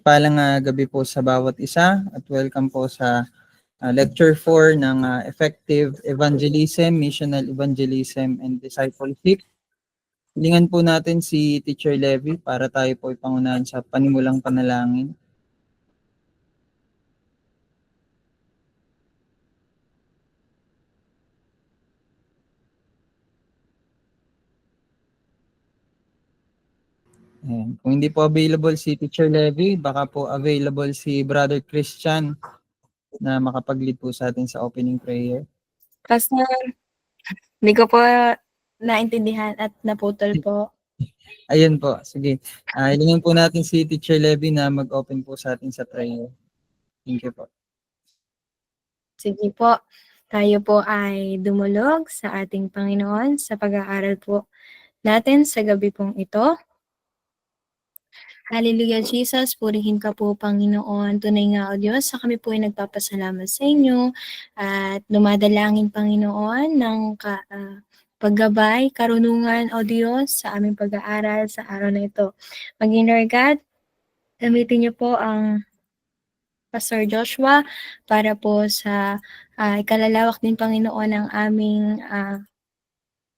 Palang gabi po sa bawat isa at welcome po sa Lecture 4 ng Effective Evangelism, Missional Evangelism, and Discipleship. Hilingan po natin si Teacher Levy para tayo po ipangunahan sa panimulang panalangin. Ayan. Kung hindi po available si Teacher Levy, baka po available si Brother Christian na makapag-lead po sa atin sa opening prayer. Pastor, hindi ko po naintindihan at naputol po. Ayun po, sige. Hilingan po natin si Teacher Levy na mag-open po sa atin sa prayer. Thank you po. Sige po, tayo po ay dumulog sa ating Panginoon sa pag-aaral po natin sa gabi pong ito. Hallelujah Jesus, purihin ka po Panginoon. Tunay nga o Diyos, sa kami po ay nagpapasalamat sa inyo at dumadalangin Panginoon ng paggabay, karunungan o Diyos sa aming pag-aaral sa araw na ito. Maging Lord God, gamitin niyo po ang Pastor Joshua para po sa ikalalawak din Panginoon ng aming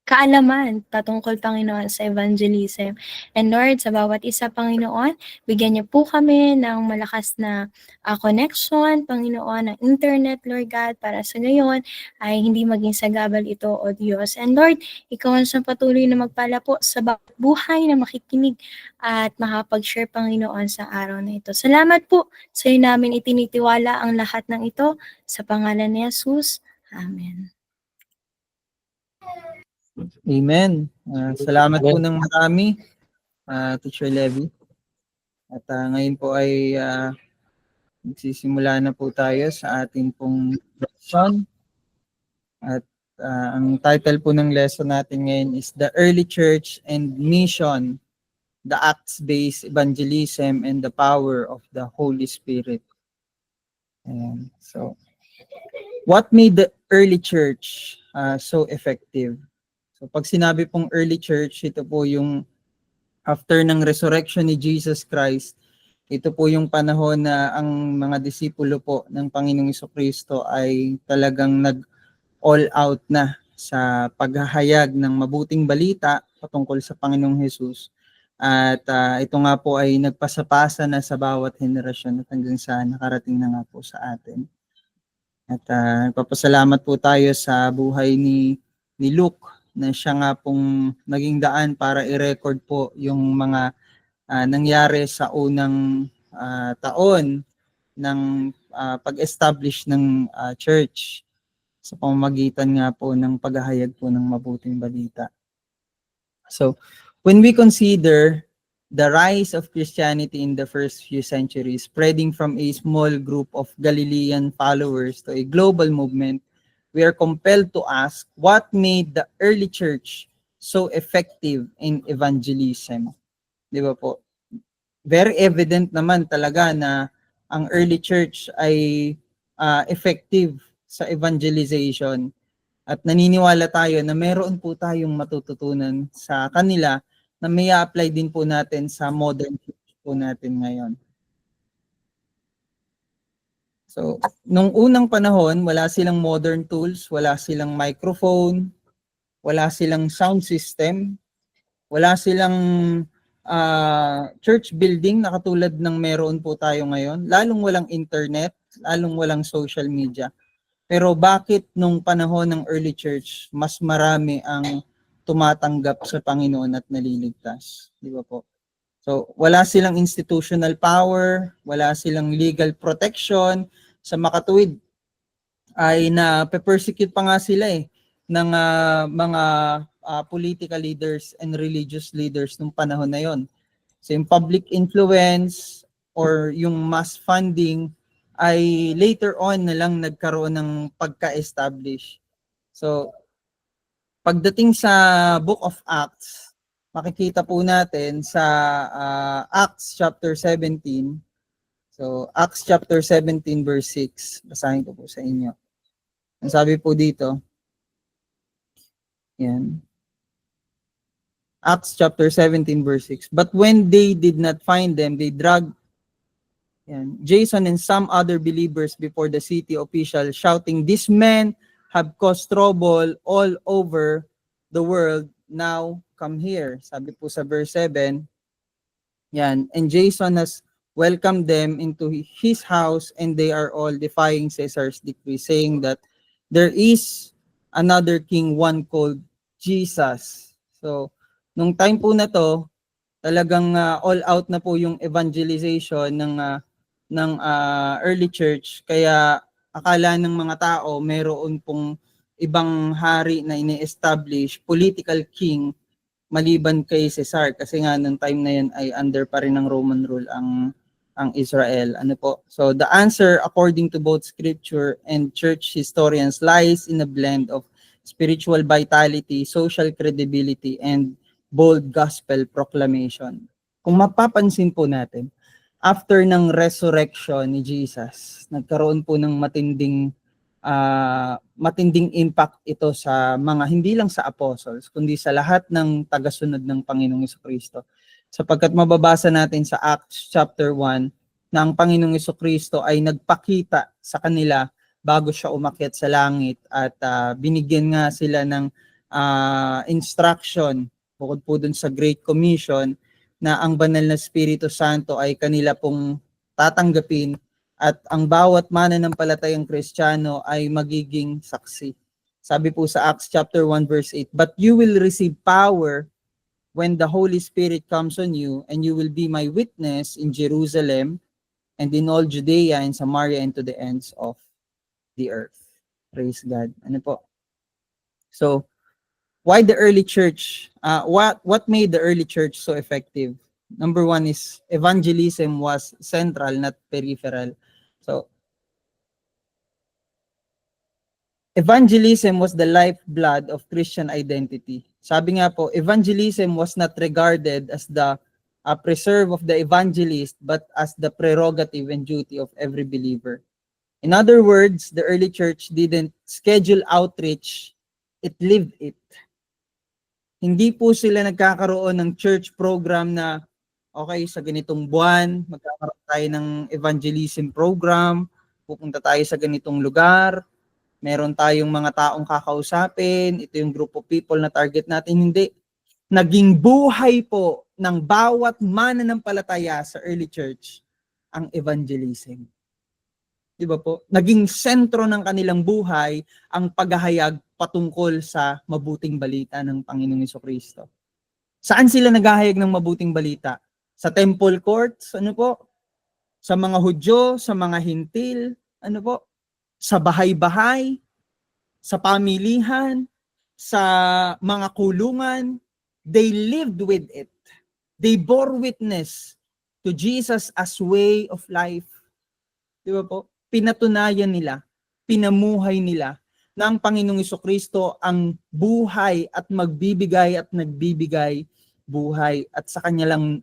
kaalaman patungkol Panginoon sa evangelism. And Lord, sa bawat isa Panginoon, bigyan niyo po kami ng malakas na connection, Panginoon, ng internet, Lord God, para sa ngayon ay hindi maging sagabal ito, O Diyos. And Lord, ikaw ang siyang patuloy na magpala po sa bawat buhay na makikinig at makapag-share, Panginoon, sa araw na ito. Salamat po sa iyo namin itinitiwala ang lahat ng ito sa pangalan ni Jesus. Amen. Amen. Salamat po ng marami, Teacher Levy. At ngayon po ay magsisimula na po tayo sa ating pong lesson. At ang title po ng lesson natin ngayon is The Early Church and Mission, the Acts-Based Evangelism and the Power of the Holy Spirit. Ayan. So, what made the early church so effective? So pag sinabi pong early church, ito po yung after ng resurrection ni Jesus Christ, ito po yung panahon na ang mga disipulo po ng Panginoong Jesucristo ay talagang nag-all out na sa paghahayag ng mabuting balita patungkol sa Panginoong Jesus. At ito nga po ay nagpasapasa na sa bawat henerasyon at hanggang sa nakarating na nga po sa atin. At nagpapasalamat po tayo sa buhay ni Luke na siya nga pong naging daan para i-record po yung mga nangyari sa unang taon ng pag-establish ng church sa pamamagitan nga po ng paghahayag po ng mabuting balita. So, when we consider the rise of Christianity in the first few centuries, spreading from a small group of Galilean followers to a global movement, we are compelled to ask what made the early church so effective in evangelism. Di ba po? Very evident naman talaga na ang early church ay effective sa evangelization. At naniniwala tayo na meron po tayong matututunan sa kanila na may apply din po natin sa modern church po natin ngayon. So, nung unang panahon, wala silang modern tools, wala silang microphone, wala silang sound system, wala silang church building na katulad ng meron po tayo ngayon, lalong walang internet, lalong walang social media. Pero bakit nung panahon ng early church, mas marami ang tumatanggap sa Panginoon at naliligtas? Di ba po? So, wala silang institutional power, wala silang legal protection. Sa makatuwid ay na-persecute pa nga sila ng mga political leaders and religious leaders nung panahon na yon. So, yung public influence or yung mass funding ay later on na lang nagkaroon ng pagka-establish. So, pagdating sa Book of Acts, makikita po natin sa Acts chapter 17. So, Acts chapter 17 verse 6. Basahin ko po sa inyo. Ang sabi po dito, yan. Acts chapter 17 verse 6. But when they did not find them, they dragged Yan. Jason and some other believers before the city official shouting, "These men have caused trouble all over the world. Now come here." Sabi po sa verse 7. Yan. And Jason has welcomed them into his house, and they are all defying Caesar's decree, saying that there is another king, one called Jesus. So, nung time po na to, talagang all out na po yung evangelization ng early church. Kaya akala ng mga tao meron pong ibang hari na ini-establish, political king, maliban kay Caesar, kasi nga nung time na yan ay under pa rin ng Roman rule ang Israel. Ano po? So the answer according to both scripture and church historians lies in a blend of spiritual vitality, social credibility, and bold gospel proclamation. Kung mapapansin po natin, after ng resurrection ni Jesus, nagkaroon po ng matinding impact ito sa mga, hindi lang sa apostles, kundi sa lahat ng tagasunod ng Panginoong Jesucristo. Sapagkat mababasa natin sa Acts chapter 1 na ang Panginoong Jesucristo ay nagpakita sa kanila bago siya umakyat sa langit, at binigyan nga sila ng instruction bukod po dun sa Great Commission na ang banal na Espiritu Santo ay kanila pong tatanggapin, at ang bawat mananampalatayang Kristiyano ay magiging saksi. Sabi po sa Acts chapter 1 verse 8, "But you will receive power when the Holy Spirit comes on you, and you will be my witness in Jerusalem and in all Judea and Samaria and to the ends of the earth." Praise God. Ano po? So, why the early church? What made the early church so effective? Number one is evangelism was central, not peripheral. So, evangelism was the lifeblood of Christian identity. Sabi nga po, evangelism was not regarded as the preserve of the evangelist, but as the prerogative and duty of every believer. In other words, the early church didn't schedule outreach, it lived it. Hindi po sila nagkakaroon ng church program na, okay, sa ganitong buwan, magkakaroon tayo ng evangelism program, pupunta tayo sa ganitong lugar, meron tayong mga taong kakausapin, ito yung group of people na target natin. Hindi. Naging buhay po ng bawat mananampalataya sa early church ang evangelism. Di ba po? Naging sentro ng kanilang buhay ang paghahayag patungkol sa mabuting balita ng Panginoong Jesucristo. Saan sila naghahayag ng mabuting balita? Sa temple courts, ano po? Sa mga Hudyo, sa mga Hintil, ano po? Sa bahay-bahay, sa pamilihan, sa mga kulungan. They lived with it. They bore witness to Jesus as way of life. Di ba po? Pinatunayan nila, pinamuhay nila na ang Panginoong Jesucristo ang buhay at magbibigay at nagbibigay buhay, at sa Kanya lang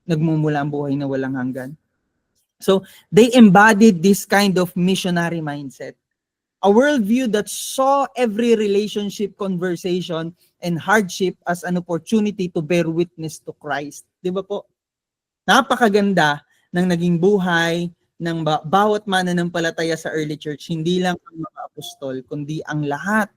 nagmumula ang buhay na walang hanggan. So, they embodied this kind of missionary mindset. A worldview that saw every relationship, conversation, and hardship as an opportunity to bear witness to Christ. Di ba po? Napakaganda ng naging buhay ng bawat mananampalataya sa early church, hindi lang ang mga apostol, kundi ang lahat,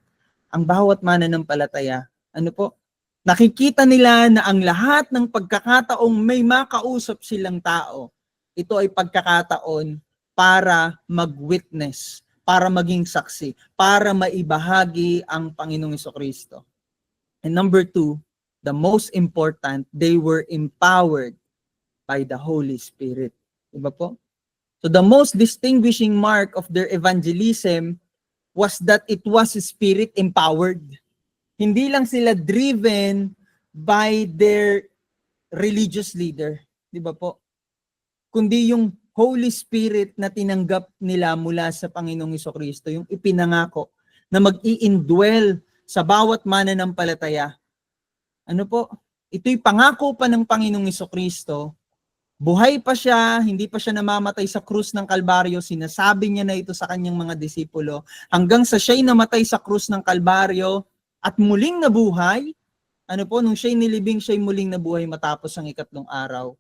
ang bawat mananampalataya. Ano po? Nakikita nila na ang lahat ng pagkakataong may makausap silang tao, ito ay pagkakataon para mag-witness, para maging saksi, para maibahagi ang Panginoong Jesucristo. And number 2, the most important, they were empowered by the Holy Spirit. Diba po? So the most distinguishing mark of their evangelism was that it was Spirit-empowered. Hindi lang sila driven by their religious leader. Diba po? Kundi yung Holy Spirit na tinanggap nila mula sa Panginoong Jesucristo, yung ipinangako na mag-i-indwell sa bawat mananampalataya. Ano po? Ito'y pangako pa ng Panginoong Jesucristo. Buhay pa siya, hindi pa siya namamatay sa krus ng Kalbaryo, sinasabi niya na ito sa kanyang mga disipulo, hanggang sa siya'y namatay sa krus ng Kalbaryo at muling nabuhay. Ano po, nung siya'y nilibing, siya'y muling nabuhay matapos ang 3 araw.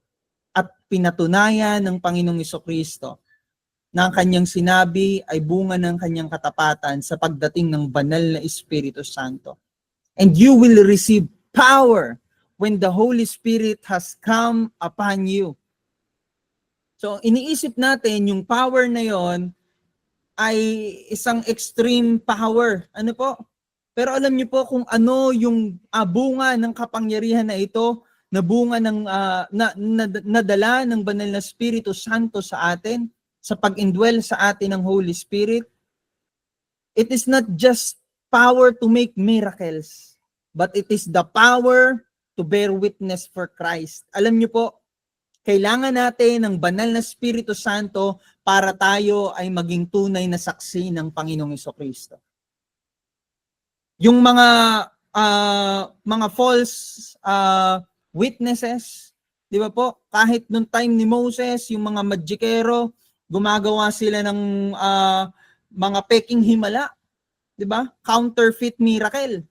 at pinatunayan ng Panginoong Jesucristo na ang kanyang sinabi ay bunga ng kanyang katapatan sa pagdating ng banal na Espiritu Santo. And you will receive power when the Holy Spirit has come upon you. So iniisip natin yung power na yon ay isang extreme power. Ano po? Pero alam niyo po kung ano yung bunga ng kapangyarihan na ito, na bunga ng nadala ng banal na Espiritu Santo sa atin, sa pag-indwell sa atin ng Holy Spirit. It is not just power to make miracles, but it is the power to bear witness for Christ. Alam niyo po, kailangan natin ng banal na Espiritu Santo para tayo ay maging tunay na saksi ng Panginoong Jesucristo. Yung mga false witnesses, di ba po? Kahit nung time ni Moses, yung mga magikero, gumagawa sila ng mga peking himala, di ba? Counterfeit miracle.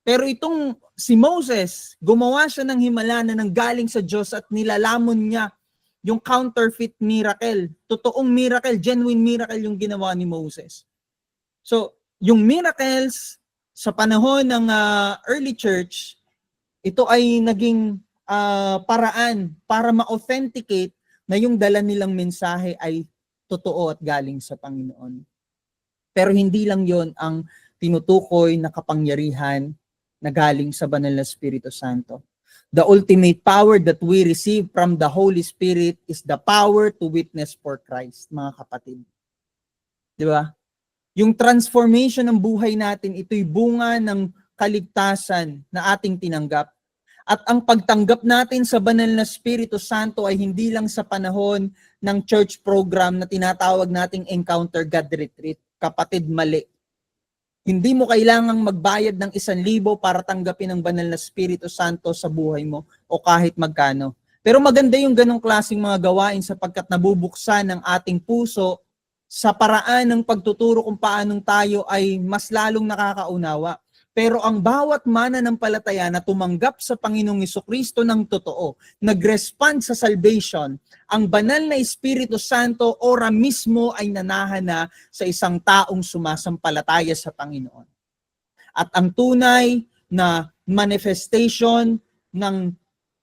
Pero itong si Moses, gumawa siya ng himala na nanggaling sa Diyos at nilalamon niya yung counterfeit miracle. Totoong miracle, genuine miracle yung ginawa ni Moses. So, yung miracles sa panahon ng early church, ito ay naging paraan para ma-authenticate na yung dala nilang mensahe ay totoo at galing sa Panginoon. Pero hindi lang yon ang tinutukoy na kapangyarihan na galing sa banal na Espiritu Santo. The ultimate power that we receive from the Holy Spirit is the power to witness for Christ, mga kapatid. Di ba? Yung transformation ng buhay natin, ito'y bunga ng kaligtasan na ating tinanggap. At ang pagtanggap natin sa banal na Espiritu Santo ay hindi lang sa panahon ng church program na tinatawag nating Encounter God Retreat. Kapatid, mali. Hindi mo kailangang magbayad ng 1,000 para tanggapin ang banal na Espiritu Santo sa buhay mo o kahit magkano. Pero maganda yung ganong klaseng mga gawain sapagkat nabubuksan ang ating puso sa paraan ng pagtuturo kung paanong tayo ay mas lalong nakakaunawa. Pero ang bawat mananampalataya na tumanggap sa Panginoong Jesucristo ng totoo, nag-respond sa salvation, ang banal na Espiritu Santo ora mismo ay nanahana sa isang taong sumasampalataya sa Panginoon. At ang tunay na manifestation ng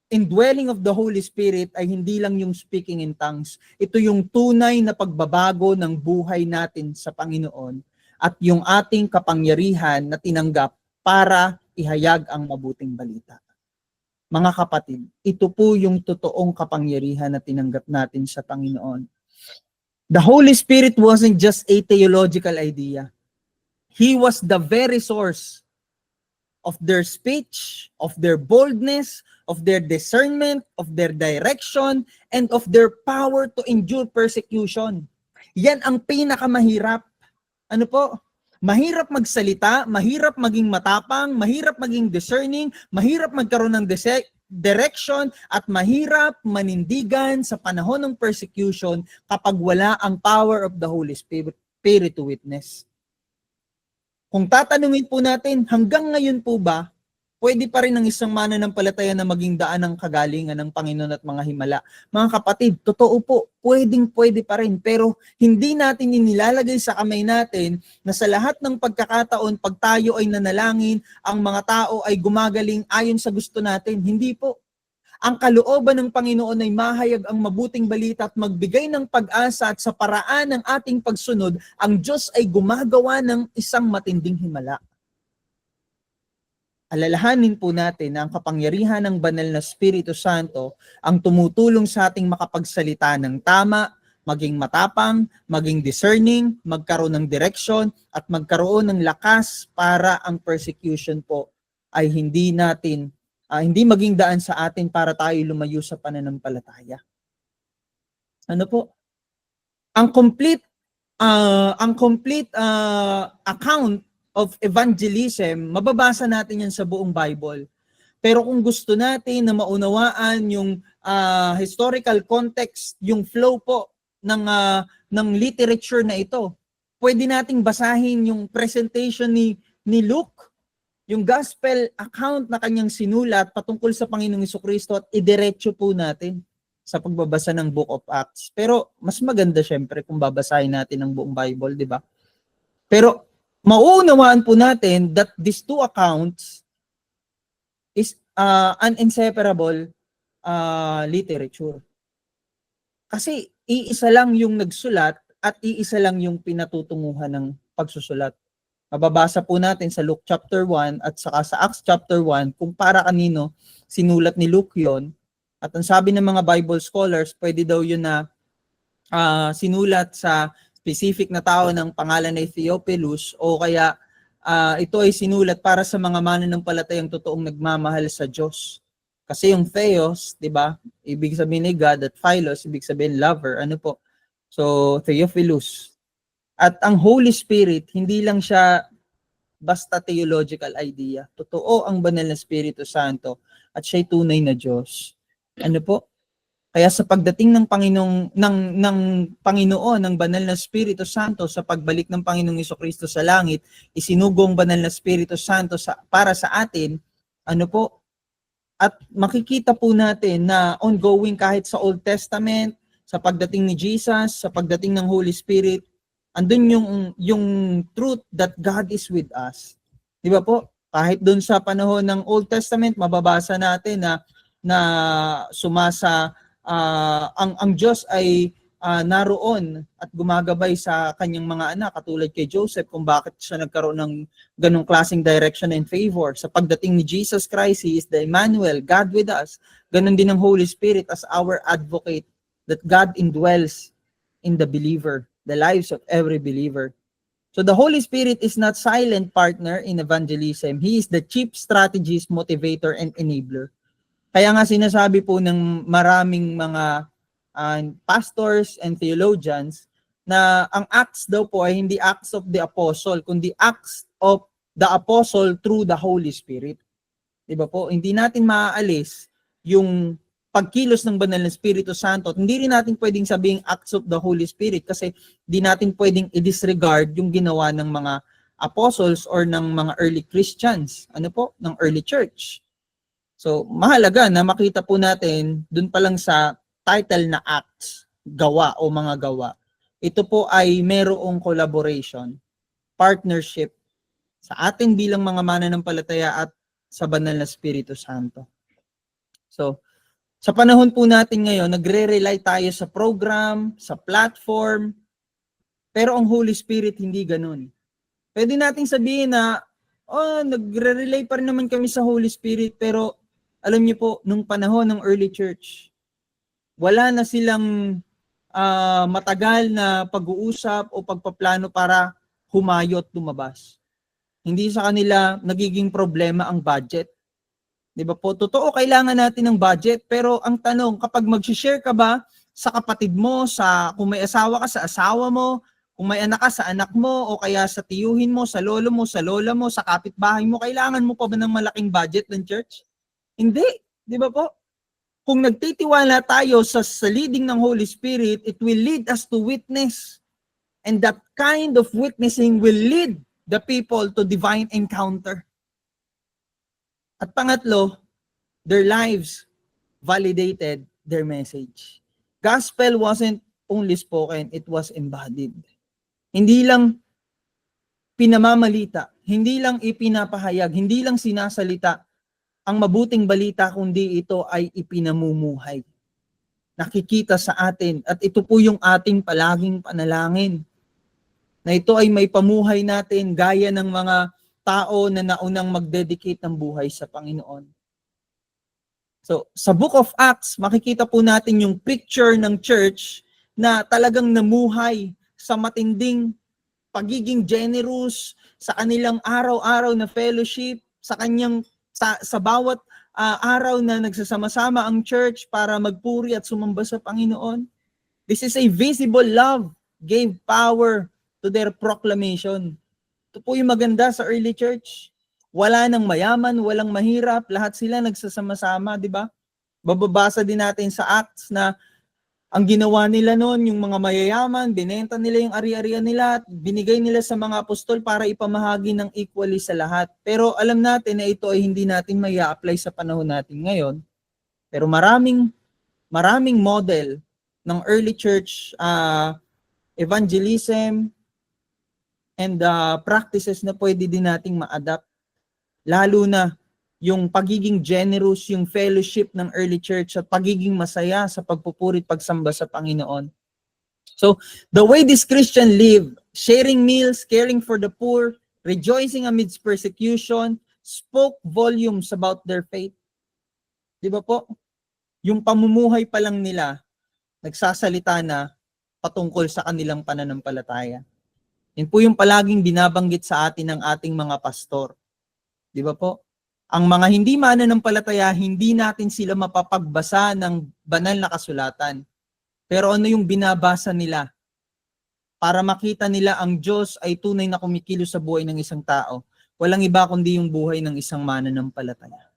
indwelling of the Holy Spirit ay hindi lang yung speaking in tongues. Ito yung tunay na pagbabago ng buhay natin sa Panginoon at yung ating kapangyarihan na tinanggap para ihayag ang mabuting balita. Mga kapatid, ito po yung totoong kapangyarihan na tinanggap natin sa Panginoon. The Holy Spirit wasn't just a theological idea. He was the very source of their speech, of their boldness, of their discernment, of their direction, and of their power to endure persecution. Yan ang pinakamahirap. Ano po? Mahirap magsalita, mahirap maging matapang, mahirap maging discerning, mahirap magkaroon ng direction, at mahirap manindigan sa panahon ng persecution kapag wala ang power of the Holy Spirit to witness. Kung tatanungin po natin, hanggang ngayon po ba, pwede pa rin ang isang mananampalataya na maging daan ng kagalingan ng Panginoon at mga himala? Mga kapatid, totoo po, pwede pa rin. Pero hindi natin inilalagay sa kamay natin na sa lahat ng pagkakataon, pag tayo ay nanalangin, ang mga tao ay gumagaling ayon sa gusto natin. Hindi po. Ang kalooban ng Panginoon ay mahayag ang mabuting balita at magbigay ng pag-asa, at sa paraan ng ating pagsunod, ang Diyos ay gumagawa ng isang matinding himala. Alalahanin po natin na ang kapangyarihan ng banal na Espiritu Santo ang tumutulong sa ating makapagsalita ng tama, maging matapang, maging discerning, magkaroon ng direksyon, at magkaroon ng lakas para ang persecution po ay hindi maging daan sa atin para tayo lumayo sa pananampalataya. Ano po? Ang complete account of evangelism, mababasa natin yan sa buong Bible. Pero kung gusto natin na maunawaan yung historical context, yung flow po ng literature na ito, pwede nating basahin yung presentation ni Luke, yung gospel account na kanyang sinulat patungkol sa Panginoong Jesucristo, at idiretso po natin. sa pagbabasa ng Book of Acts. Pero mas maganda syempre kung babasahin natin ang buong Bible, di ba? Pero mauunawaan po natin that these two accounts is an inseparable literature. Kasi iisa lang yung nagsulat at iisa lang yung pinatutunguhan ng pagsusulat. Mababasa po natin sa Luke chapter 1 at saka sa Acts chapter 1 kung para kanino sinulat ni Luke yon. At ang sabi ng mga Bible scholars, pwede daw yun na sinulat sa specific na tao ng pangalan na Theophilus o kaya ito ay sinulat para sa mga mananampalatayang totoong nagmamahal sa Diyos. Kasi yung Theos, di ba? Ibig sabihin ni God at Philos, ibig sabihin lover. Ano po? So, Theophilus. At ang Holy Spirit, hindi lang siya basta theological idea. Totoo ang banal na Espiritu Santo at siya'y tunay na Diyos. Ano po? Kaya sa pagdating ng Panginoon, ng banal na Espiritu Santo, sa pagbalik ng Panginoong Jesucristo sa langit, isinugong banal na Espiritu Santo para sa atin, ano po? At makikita po natin na ongoing kahit sa Old Testament, sa pagdating ni Jesus, sa pagdating ng Holy Spirit, andun yung truth that God is with us. Di ba po? Kahit dun sa panahon ng Old Testament, mababasa natin na ang Diyos ay naroon at gumagabay sa kanyang mga anak, katulad kay Joseph, kung bakit siya nagkaroon ng ganong klaseng direction and favor. Sa pagdating ni Jesus Christ, He is the Emmanuel, God with us. Ganon din ang Holy Spirit as our advocate, that God indwells in the believer, the lives of every believer. So the Holy Spirit is not silent partner in evangelism. He is the chief strategist, motivator, and enabler. Kaya nga sinasabi po ng maraming mga pastors and theologians na ang acts daw po ay hindi acts of the apostle, kundi acts of the apostle through the Holy Spirit. Diba po? Hindi natin maaalis yung pagkilos ng banal na Espiritu Santo. Hindi rin natin pwedeng sabing acts of the Holy Spirit kasi hindi natin pwedeng i-disregard yung ginawa ng mga apostles or ng mga early Christians. Ano po? Ng early church. So, mahalaga na makita po natin dun pa lang sa title na acts, gawa o mga gawa. Ito po ay merong collaboration, partnership sa atin bilang mga mananampalataya at sa banal na Espiritu Santo. So, sa panahon po natin ngayon, nagre-rely tayo sa program, sa platform, pero ang Holy Spirit hindi ganun. Pwede nating sabihin na, nagre-rely pa rin naman kami sa Holy Spirit, pero alam niyo po, nung panahon ng early church, wala na silang matagal na pag-uusap o pagpaplano para humayot lumabas. Hindi sa kanila nagiging problema ang budget. Di ba po? Totoo, kailangan natin ng budget, pero ang tanong, kapag mag-share ka ba sa kapatid mo, kung may asawa ka sa asawa mo, kung may anak ka sa anak mo, o kaya sa tiyuhin mo, sa lolo mo, sa lola mo, sa kapitbahay mo, kailangan mo pa ba ng malaking budget ng church? Hindi. Di ba po? Kung nagtitiwala tayo sa leading ng Holy Spirit, it will lead us to witness. And that kind of witnessing will lead the people to divine encounter. At pangatlo, their lives validated their message. Gospel wasn't only spoken, it was embodied. Hindi lang pinamamalita, hindi lang ipinapahayag, hindi lang sinasalita ang mabuting balita, kundi ito ay ipinamumuhay. Nakikita sa atin, at ito po yung ating palaging panalangin, na ito ay may pamuhay natin gaya ng mga tao na naunang mag-dedicate ng buhay sa Panginoon. So, sa Book of Acts, makikita po natin yung picture ng church na talagang namuhay sa matinding pagiging generous, sa kanilang araw-araw na fellowship, sa bawat araw na nagsasama-sama ang church para magpuri at sumamba sa Panginoon. This is a visible love gave power to their proclamation. Ito po yung maganda sa early church. Wala nang mayaman, walang mahirap, lahat sila nagsasama-sama, di ba? Bababasa din natin sa Acts na ang ginawa nila noon, yung mga mayayaman, binenta nila yung ari-arian nila at binigay nila sa mga apostol para ipamahagi ng equally sa lahat. Pero alam natin na ito ay hindi natin may apply sa panahon natin ngayon. Pero maraming maraming model ng early church evangelism and practices na pwede din nating ma-adapt. Lalo na yung pagiging generous, yung fellowship ng early church at pagiging masaya sa pagpupuri at pagsamba sa Panginoon. So, the way this Christian live, sharing meals, caring for the poor, rejoicing amidst persecution, spoke volumes about their faith. Di ba po? Yung pamumuhay pa lang nila, nagsasalita na patungkol sa kanilang pananampalataya. Yan po yung palaging binabanggit sa atin ng ating mga pastor. Di ba po? Ang mga hindi mananampalataya, hindi natin sila mapapagbasa ng banal na kasulatan. Pero ano yung binabasa nila? Para makita nila ang Diyos ay tunay na kumikilos sa buhay ng isang tao. Walang iba kundi yung buhay ng isang mananampalataya.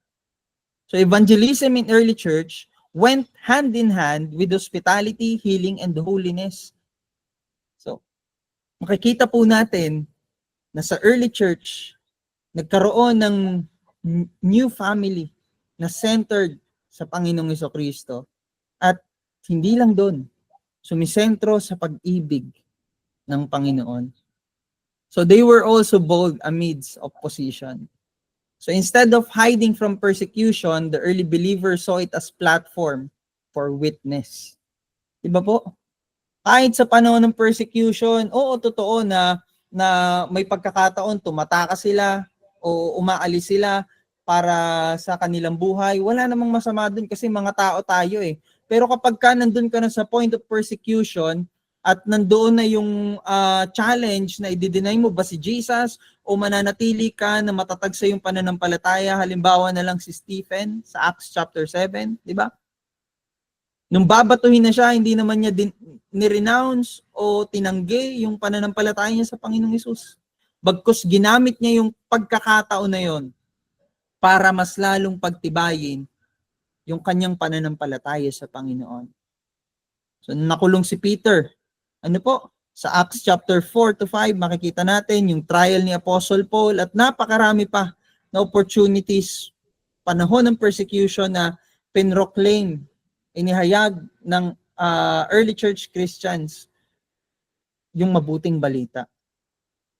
So evangelism in early church went hand in hand with hospitality, healing, and holiness. So, makikita po natin na sa early church, nagkaroon ng new family na centered sa Panginoong Jesucristo. At hindi lang doon, sumisentro sa pag-ibig ng Panginoon. So they were also bold amidst opposition. So instead of hiding from persecution, the early believers saw it as platform for witness. Diba po? Kahit sa panahon ng persecution, oo, totoo na may pagkakataon, tumatakas sila o umaalis sila para sa kanilang buhay. Wala namang masama dun kasi mga tao tayo eh. Pero kapag ka nandun ka na sa point of persecution at nandoon na yung challenge na i-deny mo ba si Jesus o mananatili ka na matatag sa yung pananampalataya, halimbawa na lang si Stephen sa Acts chapter 7, di ba? Nung babatuhin na siya, hindi naman niya ni-renounce o tinanggi yung pananampalataya niya sa Panginoong Hesus. Bagkus ginamit niya yung pagkakataon na yon para mas lalong pagtibayin yung kanyang pananampalataya sa Panginoon. So nakulong si Peter. Ano po? Sa Acts chapter 4 to 5, makikita natin yung trial ni Apostle Paul at napakarami pa na opportunities, panahon ng persecution na pinroclaim, inihayag ng early church Christians yung mabuting balita.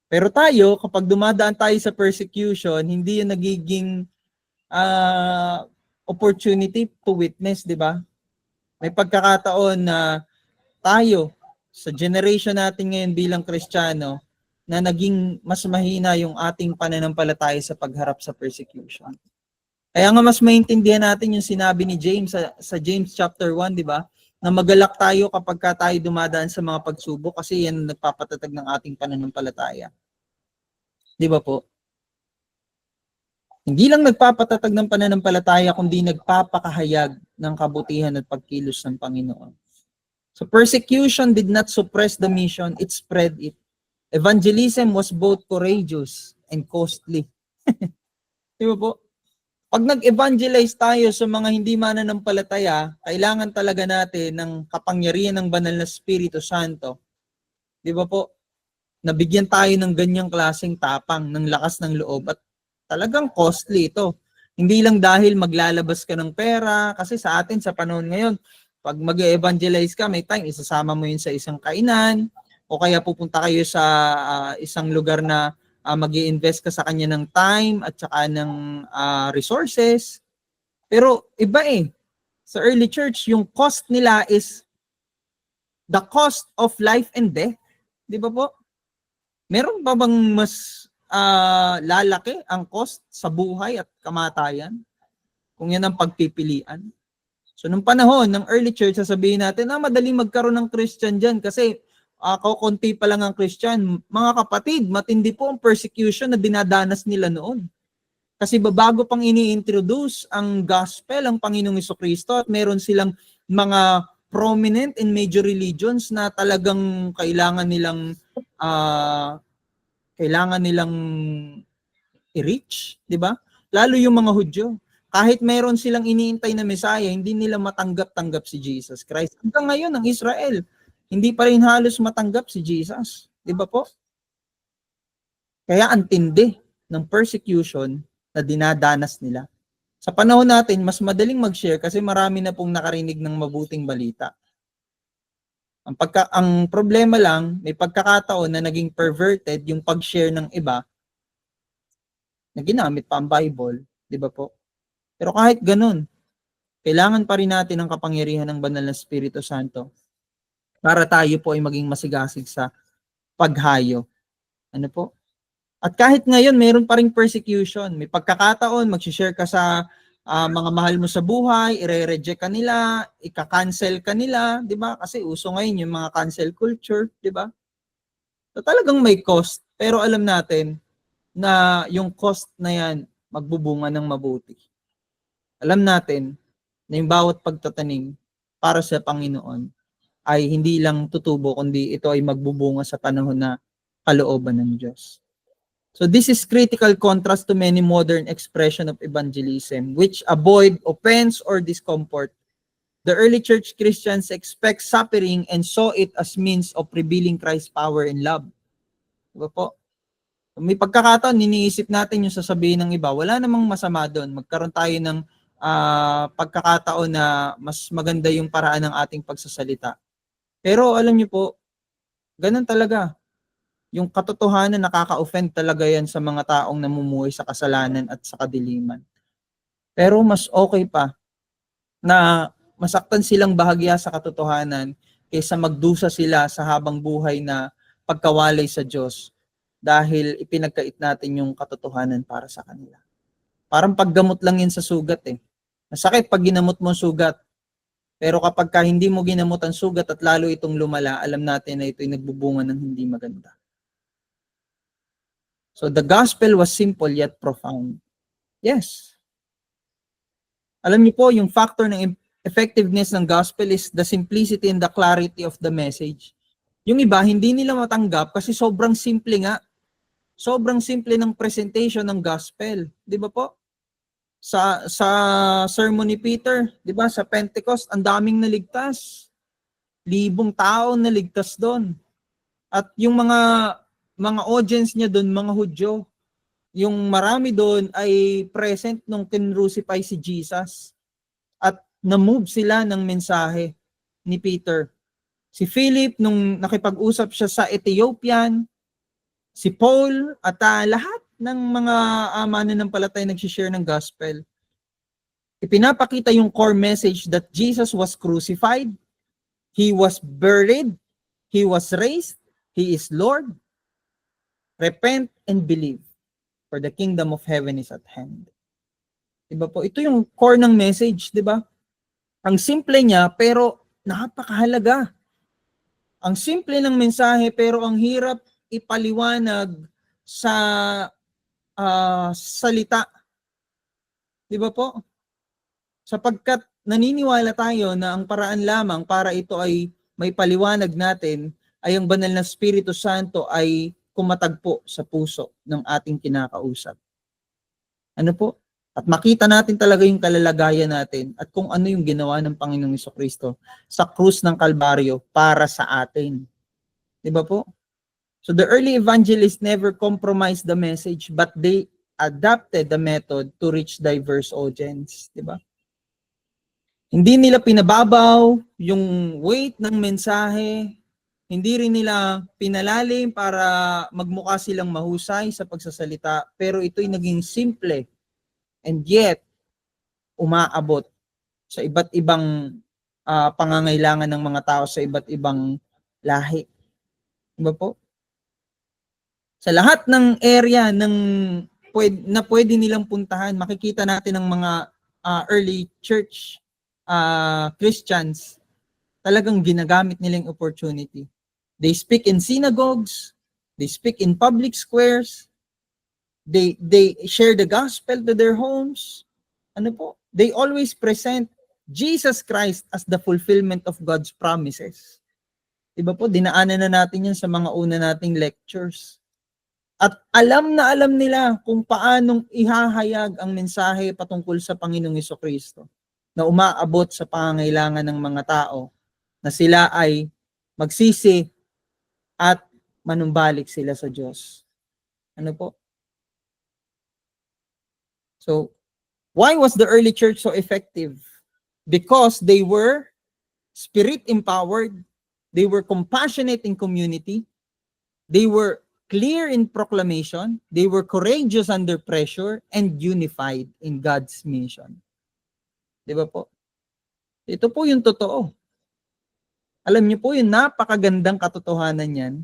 Pero tayo, kapag dumadaan tayo sa persecution, hindi yung nagiging opportunity to witness, di ba? May pagkakataon na tayo, sa generation natin ngayon bilang Kristiyano, na naging mas mahina yung ating pananampalataya sa pagharap sa persecution. Kaya nga mas maintindihan natin yung sinabi ni James sa James chapter 1, di ba? Na magalak tayo kapag ka tayo dumadaan sa mga pagsubok kasi yan nagpapatatag ng ating pananampalataya. Di ba po? Hindi lang nagpapatatag ng pananampalataya kundi nagpapakahayag ng kabutihan at pagkilos ng Panginoon. So persecution did not suppress the mission, it spread it. Evangelism was both courageous and costly. Di ba po? Pag nag-evangelize tayo sa mga hindi mananampalataya, kailangan talaga natin ng kapangyarihan ng banal na Espiritu Santo. Di ba po? Nabigyan tayo ng ganyang klaseng tapang, ng lakas ng loob at talagang costly ito. Hindi lang dahil maglalabas ka ng pera, kasi sa atin sa panahon ngayon, pag mag-evangelize ka, may time, isasama mo yun sa isang kainan, o kaya pupunta kayo sa isang lugar na mag-i-invest ka sa kanya ng time at saka ng resources. Pero iba eh. Sa early church, yung cost nila is the cost of life and death. Di ba po? Meron ba bang mas lalaki ang cost sa buhay at kamatayan? Kung yan ang pagpipilian. So nung panahon ng early church, sasabihin natin, madaling magkaroon ng Christian dyan kasi konti pa lang ang Christian. Mga kapatid, matindi po ang persecution na dinadanas nila noon. Kasi bago pang ini-introduce ang gospel, ang Panginoong Jesucristo, at meron silang mga prominent in major religions na talagang kailangan nilang i-reach, di ba? Lalo yung mga Hudyo. Kahit meron silang iniintay na Messiah, hindi nila matanggap-tanggap si Jesus Christ. Hanggang ngayon, ang Israel, hindi pa rin halos matanggap si Jesus. Di ba po? Kaya ang tindi ng persecution na dinadanas nila. Sa panahon natin, mas madaling mag-share kasi marami na pong nakarinig ng mabuting balita. Ang problema lang, may pagkakataon na naging perverted yung pag-share ng iba na ginamit pa ang Bible, di ba po? Pero kahit ganun, kailangan pa rin natin ang kapangyarihan ng Banal na Espiritu Santo para tayo po ay maging masigasig sa paghayo. Ano po? At kahit ngayon, meron pa ring persecution. May pagkakataon, mag-share ka sa mga mahal mo sa buhay, ire-reject ka nila, ika-cancel ka nila, di ba? Kasi uso ngayon yung mga cancel culture, di ba? So, talagang may cost. Pero alam natin na yung cost na yan, magbubunga ng mabuti. Alam natin na yung bawat pagtatanim para sa Panginoon ay hindi lang tutubo, kundi ito ay magbubunga sa panahon na kalooban ng Diyos. So this is critical contrast to many modern expression of evangelism, which avoid offense or discomfort. The early church Christians expect suffering and saw it as means of revealing Christ's power and love. Diba po? May pagkakataon, niniisip natin yung sasabihin ng iba, wala namang masama doon. Magkaroon tayo ng pagkakataon na mas maganda yung paraan ng ating pagsasalita. Pero alam niyo po, ganun talaga. Yung katotohanan, nakaka-offend talaga yan sa mga taong namumuhay sa kasalanan at sa kadiliman. Pero mas okay pa na masaktan silang bahagya sa katotohanan kaysa magdusa sila sa habang buhay na pagkawalay sa Diyos dahil ipinagkait natin yung katotohanan para sa kanila. Parang paggamot lang yan sa sugat eh. Masakit pag ginamot mo sugat. Pero kapag hindi mo ginamot ang sugat at lalo itong lumala, alam natin na ito'y nagbubunga ng hindi maganda. So the gospel was simple yet profound. Yes. Alam niyo po, yung factor ng effectiveness ng gospel is the simplicity and the clarity of the message. Yung iba, hindi nila matanggap kasi sobrang simple nga. Sobrang simple ng presentation ng gospel. Di ba po? Sa sermon ni Peter, di ba, sa Pentecost, ang daming naligtas. 1,000 tao naligtas doon. At yung mga audience niya doon, mga Hudyo, yung marami doon ay present nung kinrucify si Jesus. At na-move sila ng mensahe ni Peter. Si Philip, nung nakipag-usap siya sa Ethiopian, si Paul, at lahat ng mga mananampalatay nag-share ng gospel. Ipinapakita yung core message that Jesus was crucified, He was buried, He was raised, He is Lord. Repent and believe, for the kingdom of heaven is at hand. Diba po? Ito yung core ng message, diba? Ang simple niya, pero napakahalaga. Ang simple ng mensahe, pero ang hirap ipaliwanag sa salita. Diba po? Sapagkat naniniwala tayo na ang paraan lamang para ito ay may paliwanag natin ay ang banal na Espiritu Santo ay kumatagpo sa puso ng ating kinakausap. Ano po? At makita natin talaga yung kalalagayan natin at kung ano yung ginawa ng Panginoong Jesucristo sa krus ng Kalbaryo para sa atin. Diba po? So the early evangelists never compromised the message but they adapted the method to reach diverse audience. Diba? Hindi nila pinababaw yung weight ng mensahe, hindi rin nila pinalalim para magmukha silang mahusay sa pagsasalita, pero ito'y naging simple and yet umaabot sa iba't ibang pangangailangan ng mga tao sa iba't ibang lahi. Diba po? Sa lahat ng area na pwede nilang puntahan, makikita natin ang mga early church Christians, talagang ginagamit nila yung opportunity. They speak in synagogues, they speak in public squares, they share the gospel to their homes. Ano po? They always present Jesus Christ as the fulfillment of God's promises. Diba po? Dinaanan na natin yan sa mga una nating lectures. At alam na alam nila kung paanong ihahayag ang mensahe patungkol sa Panginoong Jesucristo na umaabot sa pangangailangan ng mga tao na sila ay magsisi at manumbalik sila sa Diyos. Ano po? So, Why was the early church so effective? Because they were spirit-empowered, they were compassionate in community, they were clear in proclamation, they were courageous under pressure, and unified in God's mission. Di ba po? Ito po yung totoo. Alam niyo po yung napakagandang katotohanan yan,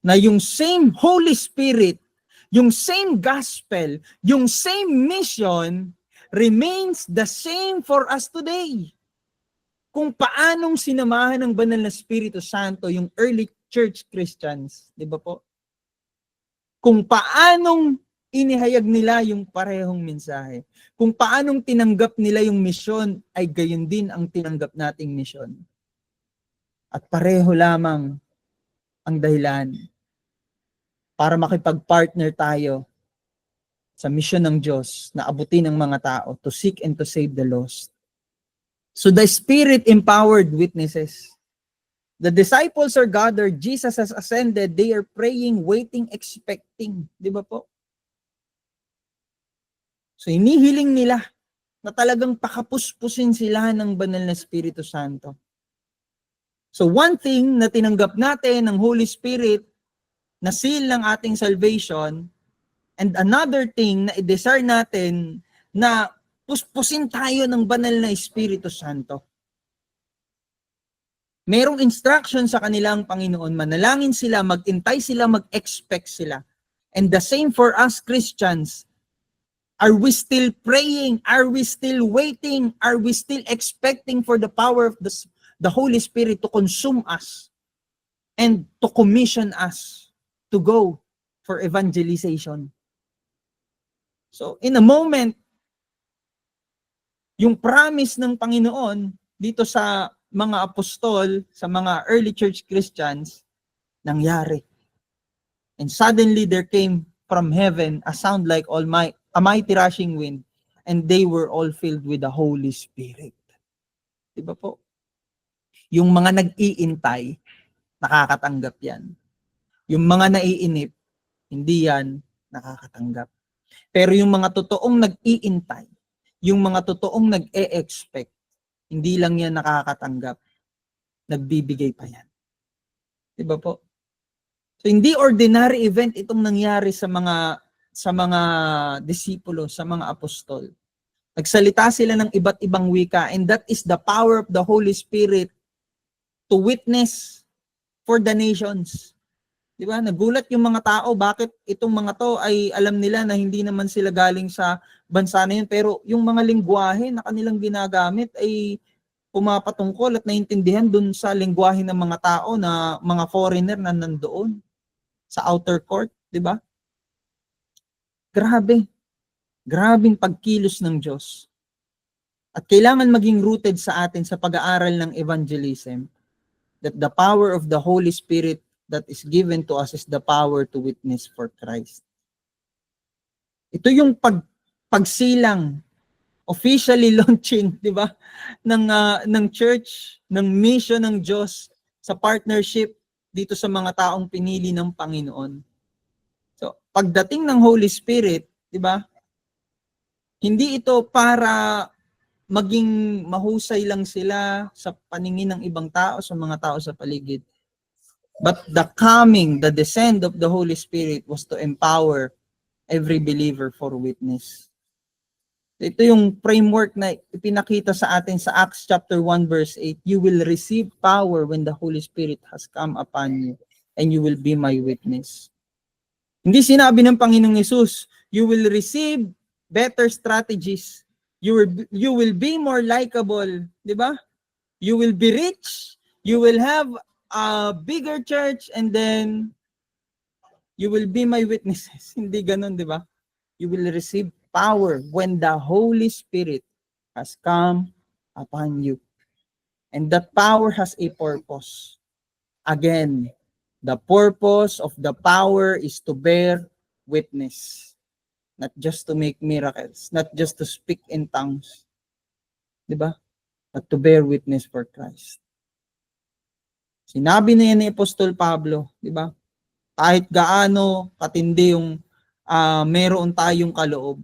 na yung same Holy Spirit, yung same gospel, yung same mission, remains the same for us today. Kung paanong sinamahan ng banal na Espiritu Santo yung early church Christians, di ba po? Kung paanong inihayag nila yung parehong mensahe. Kung paanong tinanggap nila yung misyon, ay gayon din ang tinanggap nating misyon. At pareho lamang ang dahilan para makipag-partner tayo sa misyon ng Diyos na abutin ng mga tao to seek and to save the lost. So the Spirit-empowered witnesses. The disciples are gathered, Jesus has ascended, they are praying, waiting, expecting. Di ba po? So inihiling nila na talagang pakapuspusin sila ng banal na Espiritu Santo. So one thing na tinanggap natin ng Holy Spirit na seal ng ating salvation, and another thing na i-desire natin na puspusin tayo ng banal na Espiritu Santo. Merong instruction sa kanilang Panginoon, manalangin sila, mag-intay sila, mag-expect sila. And the same for us Christians. Are we still praying? Are we still waiting? Are we still expecting for the power of the Holy Spirit to consume us and to commission us to go for evangelization? So in a moment, yung promise ng Panginoon dito sa mga apostol, sa mga early church Christians, nangyari. And suddenly there came from heaven a sound like a mighty rushing wind, and they were all filled with the Holy Spirit. Diba po? Yung mga nag-iintay, nakakatanggap yan. Yung mga naiinip, hindi yan nakakatanggap. Pero yung mga totoong nag-iintay, yung mga totoong nag-e-expect, hindi lang yan nakakatanggap, nagbibigay pa yan. Diba po? So hindi ordinary event itong nangyari sa mga disipulo, sa mga apostol. Nagsalita sila ng iba't ibang wika, and that is the power of the Holy Spirit to witness for the nations. Di ba? Nagulat yung mga tao, bakit itong mga to ay alam nila na hindi naman sila galing sa bansa na yun, pero yung mga lingwahe na kanilang ginagamit ay pumapatungkol at naintindihan dun sa lingwahe ng mga tao na mga foreigner na nandoon sa outer court, di ba? Grabe. Grabing pagkilos ng Diyos. At kailangan maging rooted sa atin sa pag-aaral ng evangelism that the power of the Holy Spirit that is given to us is the power to witness for Christ. Ito yung pagsilang, officially launching, di ba, ng church, ng mission ng Diyos sa partnership dito sa mga taong pinili ng Panginoon. So, pagdating ng Holy Spirit, di ba, hindi ito para maging mahusay lang sila sa paningin ng ibang tao, sa mga tao sa paligid. But the coming, the descent of the Holy Spirit was to empower every believer for witness. Ito yung framework na ipinakita sa atin sa Acts chapter 1 verse 8. You will receive power when the Holy Spirit has come upon you, and you will be my witness. Hindi sinabi ng Panginoong Yesus, you will receive better strategies. You will be more likable, di ba? You will be rich, you will have a bigger church, and then you will be my witnesses. Hindi ganun, di ba? You will receive power when the Holy Spirit has come upon you. And that power has a purpose. Again, the purpose of the power is to bear witness. Not just to make miracles, not just to speak in tongues. Diba? But to bear witness for Christ. Sinabi na yan ni Apostol Pablo, diba? Kahit gaano katindi yung meron tayong kaloob,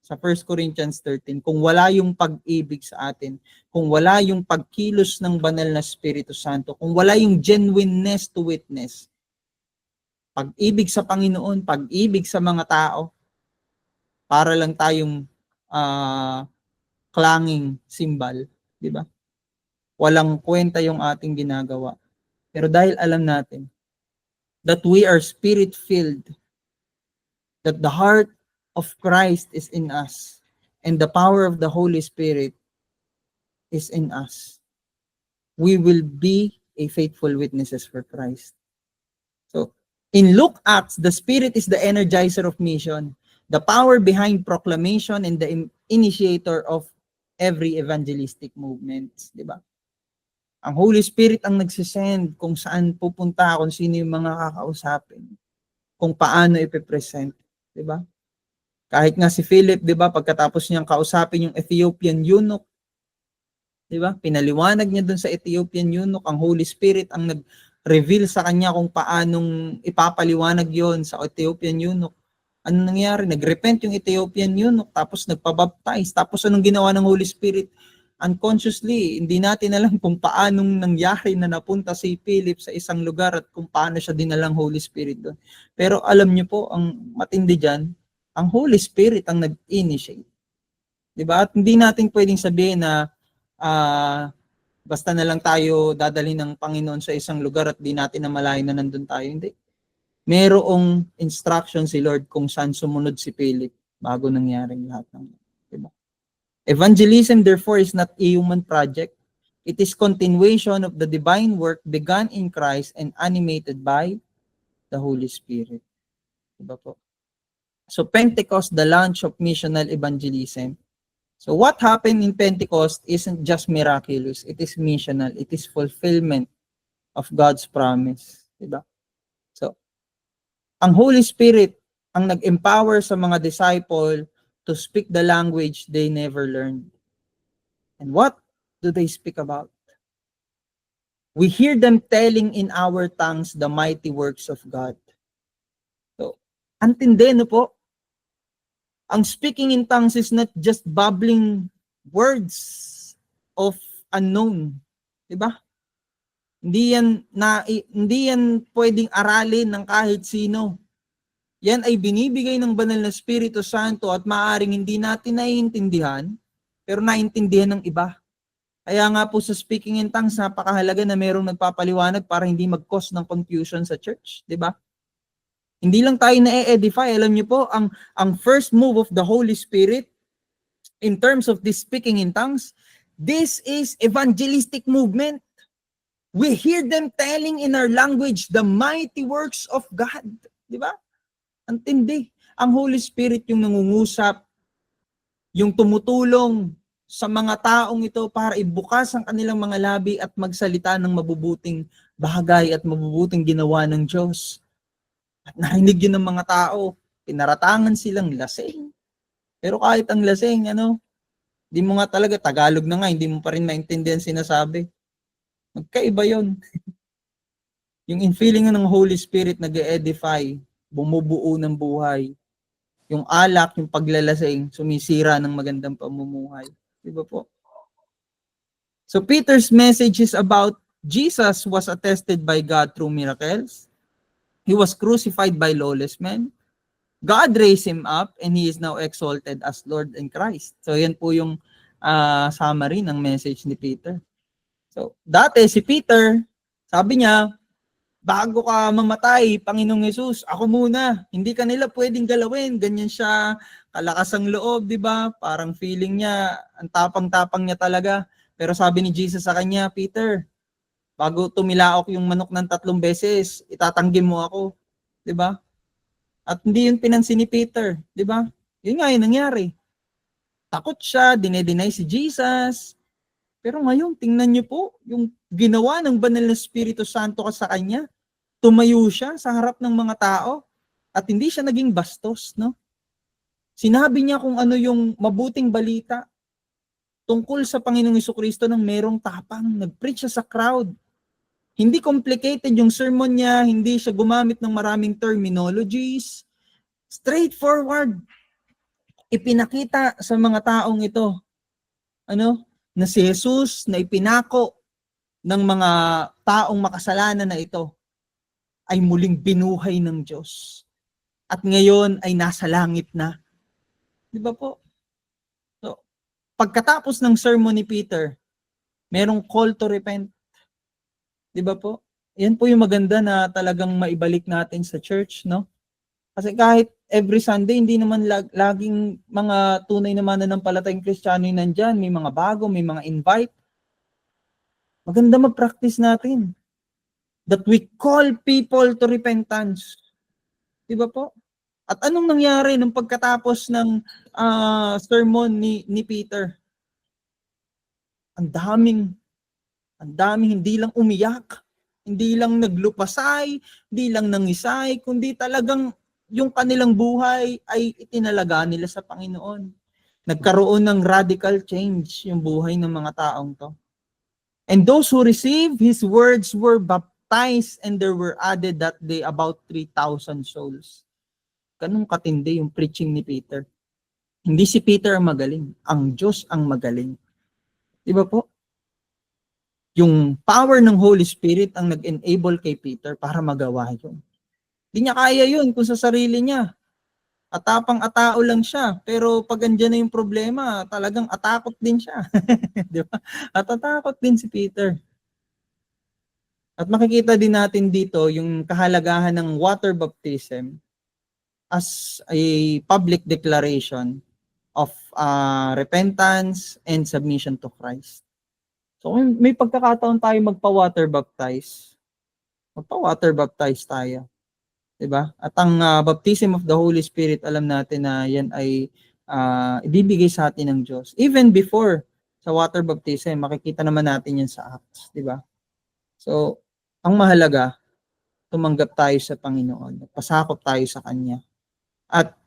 sa 1 Corinthians 13, kung wala yung pag-ibig sa atin, kung wala yung pagkilos ng banal na Espiritu Santo, kung wala yung genuineness to witness, pag-ibig sa Panginoon, pag-ibig sa mga tao, para lang tayong clanging symbol, di ba? Walang kwenta yung ating ginagawa. Pero dahil alam natin that we are spirit-filled, that the heart of Christ is in us, and the power of the Holy Spirit is in us, we will be a faithful witnesses for Christ. So, in Luke Acts, the Spirit is the energizer of mission, the power behind proclamation, and the initiator of every evangelistic movement. Di ba? Ang Holy Spirit ang nagsisend kung saan pupunta, kung sino yung mga kakausapin, kung paano ipipresent. Di ba? Kahit nga si Philip, di ba, pagkatapos niyang kausapin yung Ethiopian eunuch, di ba, pinaliwanag niya dun sa Ethiopian eunuch, ang Holy Spirit ang nag-reveal sa kanya kung paanong ipapaliwanag yon sa Ethiopian eunuch. Ano nangyari? Nag-repent yung Ethiopian eunuch, tapos nagpabaptize. Tapos anong ginawa ng Holy Spirit? Unconsciously, hindi natin alam kung paanong nangyari na napunta si Philip sa isang lugar at kung paano siya dinalang Holy Spirit doon. Pero alam niyo po, ang matindi dyan, ang Holy Spirit ang nag-initiate. Diba? At hindi natin pwedeng sabihin na basta na lang tayo dadalhin ng Panginoon sa isang lugar at di natin namalayan na nandun tayo. Hindi. Merong instruction si Lord kung saan sumunod si Philip bago nangyaring lahat ng diba? Evangelism, therefore, is not a human project. It is continuation of the divine work begun in Christ and animated by the Holy Spirit. Diba po? So, Pentecost, the launch of missional evangelism. So, what happened in Pentecost isn't just miraculous. It is missional. It is fulfillment of God's promise. Diba? So, ang Holy Spirit ang nag-empower sa mga disciple to speak the language they never learned. And what do they speak about? We hear them telling in our tongues the mighty works of God. So, antindi, no po? Ang speaking in tongues is not just babbling words of unknown. Diba? Hindi yan pwedeng aralin ng kahit sino. Yan ay binibigay ng banal na Espiritu Santo at maaaring hindi natin naiintindihan, pero naiintindihan ng iba. Kaya nga po sa speaking in tongues, napakahalaga na mayroong nagpapaliwanag para hindi mag-cause ng confusion sa church. Diba? Hindi lang tayo na-edify. Alam niyo po, ang first move of the Holy Spirit in terms of this speaking in tongues, this is evangelistic movement. We hear them telling in our language the mighty works of God. Diba? Antindi. Ang Holy Spirit yung nangungusap, yung tumutulong sa mga taong ito para ibukas ang kanilang mga labi at magsalita ng mabubuting bagay at mabubuting ginawa ng Diyos. At narinig yun ng mga tao, pinaratangan silang lasing. Pero kahit ang lasing, di mo nga talaga, Tagalog na nga, hindi mo pa rin maintindihan sinasabi. Magkaiba yun. Yung infilling ng Holy Spirit nag-edify, bumubuo ng buhay. Yung alak, yung paglalasing, sumisira ng magandang pamumuhay. Diba po? So Peter's message is about Jesus was attested by God through miracles. He was crucified by lawless men. God raised him up and he is now exalted as Lord and Christ. So yan po yung summary ng message ni Peter. So dati si Peter, sabi niya, bago ka mamatay, Panginoong Yesus, ako muna. Hindi ka nila pwedeng galawin. Ganyan siya, kalakas ang loob, di ba? Parang feeling niya, ang tapang-tapang niya talaga. Pero sabi ni Jesus sa kanya, Peter, bago tumilaok yung manok ng 3 beses, itatanggi mo ako. Di ba? At hindi yun pinansin ni Peter. Di ba? Yun nga yung nangyari. Takot siya, dinedeny si Jesus. Pero ngayon, tingnan niyo po, yung ginawa ng banal na Espiritu Santo sa kanya, tumayo siya sa harap ng mga tao at hindi siya naging bastos, no? Sinabi niya kung ano yung mabuting balita tungkol sa Panginoong Jesucristo nang merong tapang. Nag-preach siya sa crowd. Hindi complicated yung sermon niya, hindi siya gumamit ng maraming terminologies. Straightforward. ipinakita sa mga taong ito, na si Jesus na ipinako ng mga taong makasalanan na ito ay muling binuhay ng Diyos. At ngayon ay nasa langit na. Di ba po? So, pagkatapos ng sermon ni Peter, merong call to repent. Di ba po? Yan po yung maganda na talagang maibalik natin sa church, no? Kasi kahit every Sunday, hindi naman laging mga tunay na mananampalatayang Kristiyano yung nandyan. May mga bago, may mga invite. Maganda mag-practice natin. That we call people to repentance. Di ba po? At anong nangyari nung pagkatapos ng sermon ni Peter? Ang daming hindi lang umiyak, hindi lang naglupasay, hindi lang nangisay, kundi talagang yung kanilang buhay ay itinalaga nila sa Panginoon. Nagkaroon ng radical change yung buhay ng mga taong to. And those who received his words were baptized, and there were added that day about 3,000 souls. Ganun katindi yung preaching ni Peter. Hindi si Peter ang magaling, ang Diyos ang magaling. Di ba po? Yung power ng Holy Spirit ang nag-enable kay Peter para magawa yun. Hindi niya kaya yun kung sa sarili niya. Atapang-atao lang siya. Pero pag andyan na yung problema, talagang atakot din siya. Di ba? At atakot din si Peter. At makikita din natin dito yung kahalagahan ng water baptism as a public declaration of repentance and submission to Christ. So may pagkakataon tayo magpa-water baptize tayo. Diba? At ang baptism of the Holy Spirit, alam natin na yan ay ibibigay sa atin ng Diyos. Even before sa water baptism, makikita naman natin yan sa Acts. Diba? So, ang mahalaga, tumanggap tayo sa Panginoon. Pasakop tayo sa Kanya. At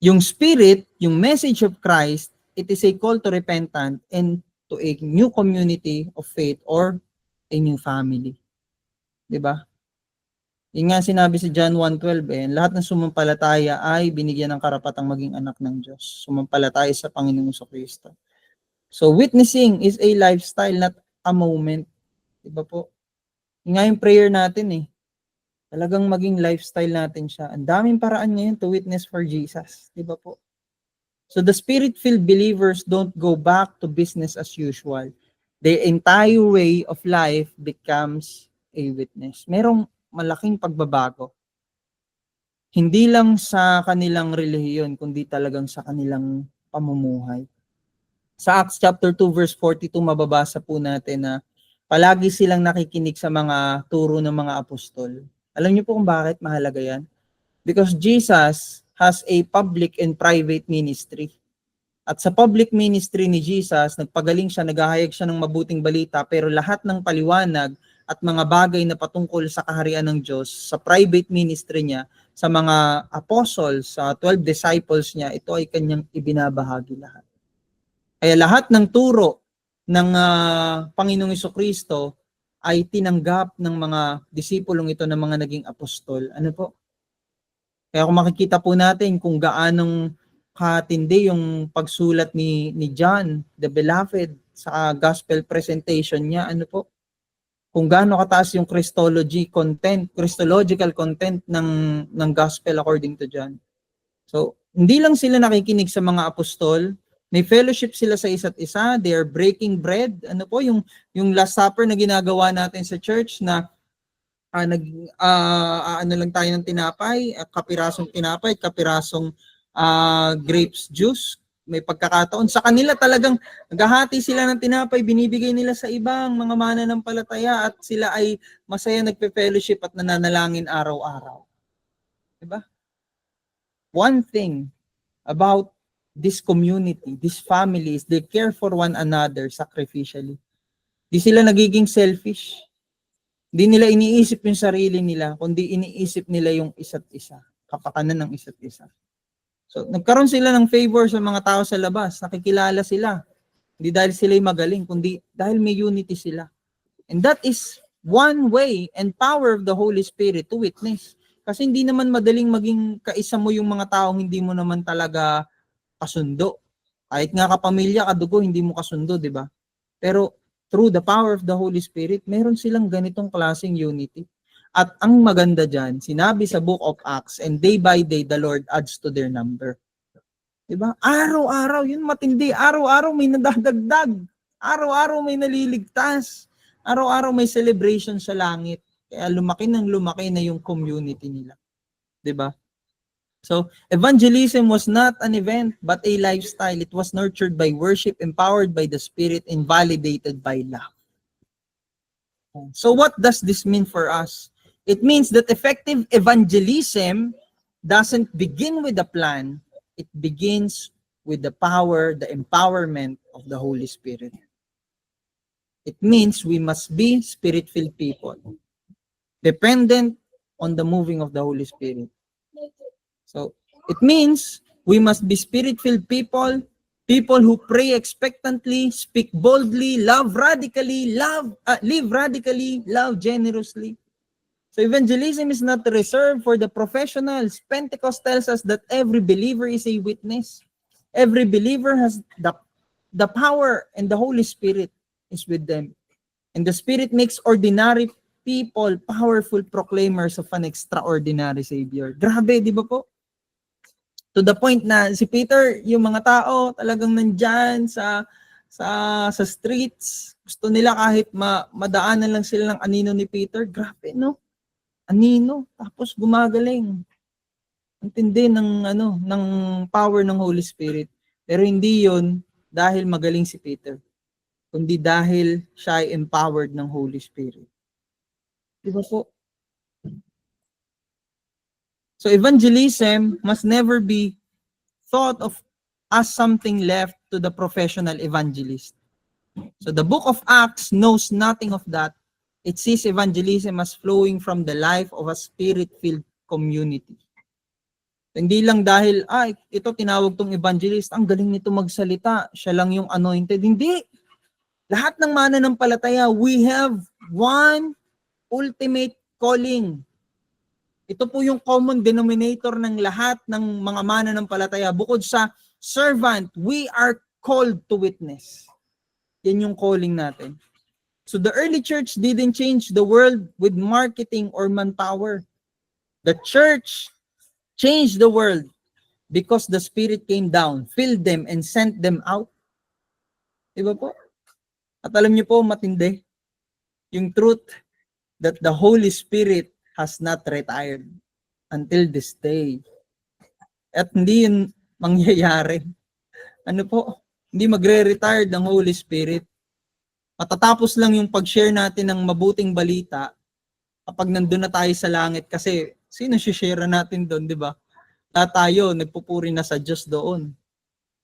yung Spirit, yung message of Christ, it is a call to repentance and to a new community of faith or a new family. Diba? Yung nga sinabi sa John 1:12, lahat ng sumampalataya ay binigyan ng karapatang maging anak ng Diyos. Sumampalataya sa Panginoong Kristo. So witnessing is a lifestyle, not a moment. Diba po? Yung nga yung prayer natin talagang maging lifestyle natin siya. Ang daming paraan ngayon to witness for Jesus. Diba po? So the Spirit-filled believers don't go back to business as usual. The entire way of life becomes a witness. Merong malaking pagbabago. Hindi lang sa kanilang relihiyon, kundi talagang sa kanilang pamumuhay. Sa Acts chapter 2 verse 42, mababasa po natin na palagi silang nakikinig sa mga turo ng mga apostol. Alam niyo po kung bakit mahalaga yan? Because Jesus has a public and private ministry. At sa public ministry ni Jesus, nagpagaling siya, naghahayag siya ng mabuting balita, pero lahat ng paliwanag at mga bagay na patungkol sa kaharian ng Diyos, sa private ministry niya, sa mga apostles, sa 12 disciples niya, ito ay kanyang ibinabahagi lahat. Kaya lahat ng turo ng Panginoong Jesucristo ay tinanggap ng mga disipulong ito ng mga naging apostol. Ano po? Kaya kung makikita po natin kung gaanong katindi yung pagsulat ni John, the Beloved, sa gospel presentation niya, ano po? Kung gaano kataas yung Christological content ng gospel according to John. So, hindi lang sila nakikinig sa mga apostol, may fellowship sila sa isa't isa, they are breaking bread. Ano po, yung Last Supper na ginagawa natin sa church na ano lang tayo ng tinapay, kapirasong tinapay, kapirasong grapes juice. May pagkakataon. Sa kanila talagang naghahati sila ng tinapay, binibigay nila sa ibang mga mananampalataya at sila ay masaya nagpe-fellowship at nananalangin araw-araw. Diba? One thing about this community, these families, they care for one another sacrificially. Di sila nagiging selfish. Di nila iniisip yung sarili nila, kundi iniisip nila yung isa't isa, kapakanan ng isa't isa. So, nagkaroon sila ng favor sa mga tao sa labas, nakikilala sila. Hindi dahil sila'y magaling, kundi dahil may unity sila. And that is one way and power of the Holy Spirit to witness. Kasi hindi naman madaling maging kaisa mo yung mga taong hindi mo naman talaga kasundo. Kahit nga kapamilya, kadugo, hindi mo kasundo, di ba? Pero through the power of the Holy Spirit, meron silang ganitong klaseng unity. At ang maganda dyan, sinabi sa Book of Acts, and day by day, the Lord adds to their number. Diba? Araw-araw, yun matindi. Araw-araw may nadadagdag. Araw-araw may naliligtas. Araw-araw may celebration sa langit. Kaya lumaki na yung community nila. Diba? So, evangelism was not an event, but a lifestyle. It was nurtured by worship, empowered by the Spirit, and validated by love. So, what does this mean for us? It means that effective evangelism doesn't begin with a plan. It begins with the power, the empowerment of the Holy Spirit. It means we must be Spirit-filled people, dependent on the moving of the Holy Spirit. So, it means we must be Spirit-filled people, people who pray expectantly, speak boldly, love radically, live radically, love generously. So evangelism is not reserved for the professionals. Pentecost tells us that every believer is a witness. Every believer has the power, and the Holy Spirit is with them. And the Spirit makes ordinary people powerful proclaimers of an extraordinary Savior. Grabe, di ba po? To the point na si Peter, yung mga tao talagang nandyan sa streets, gusto nila kahit madaanan lang sila ng anino ni Peter. Grabe, no? Anino, tapos gumagaling. Ang tindi ng power ng Holy Spirit. Pero hindi 'yon dahil magaling si Peter, kundi dahil siya ay empowered ng Holy Spirit. Di ba po? So evangelism must never be thought of as something left to the professional evangelist. So the book of Acts knows nothing of that. It sees evangelism as flowing from the life of a Spirit-filled community. Hindi lang dahil, ito tinawag tong evangelist, ang galing nito magsalita, siya lang yung anointed. Hindi. Lahat ng mananampalataya, we have one ultimate calling. Ito po yung common denominator ng lahat ng mga mananampalataya. Bukod sa servant, we are called to witness. Yan yung calling natin. So the early church didn't change the world with marketing or manpower. The church changed the world because the Spirit came down, filled them, and sent them out. Diba po? At alam niyo po, matindi, yung truth that the Holy Spirit has not retired until this day. At hindi yun mangyayari. Ano po? Hindi magre-retire ang Holy Spirit. Matatapos lang yung pag-share natin ng mabuting balita kapag nandun na tayo sa langit, kasi sino share natin doon, di ba? Tayo, nagpupuri na sa Diyos doon.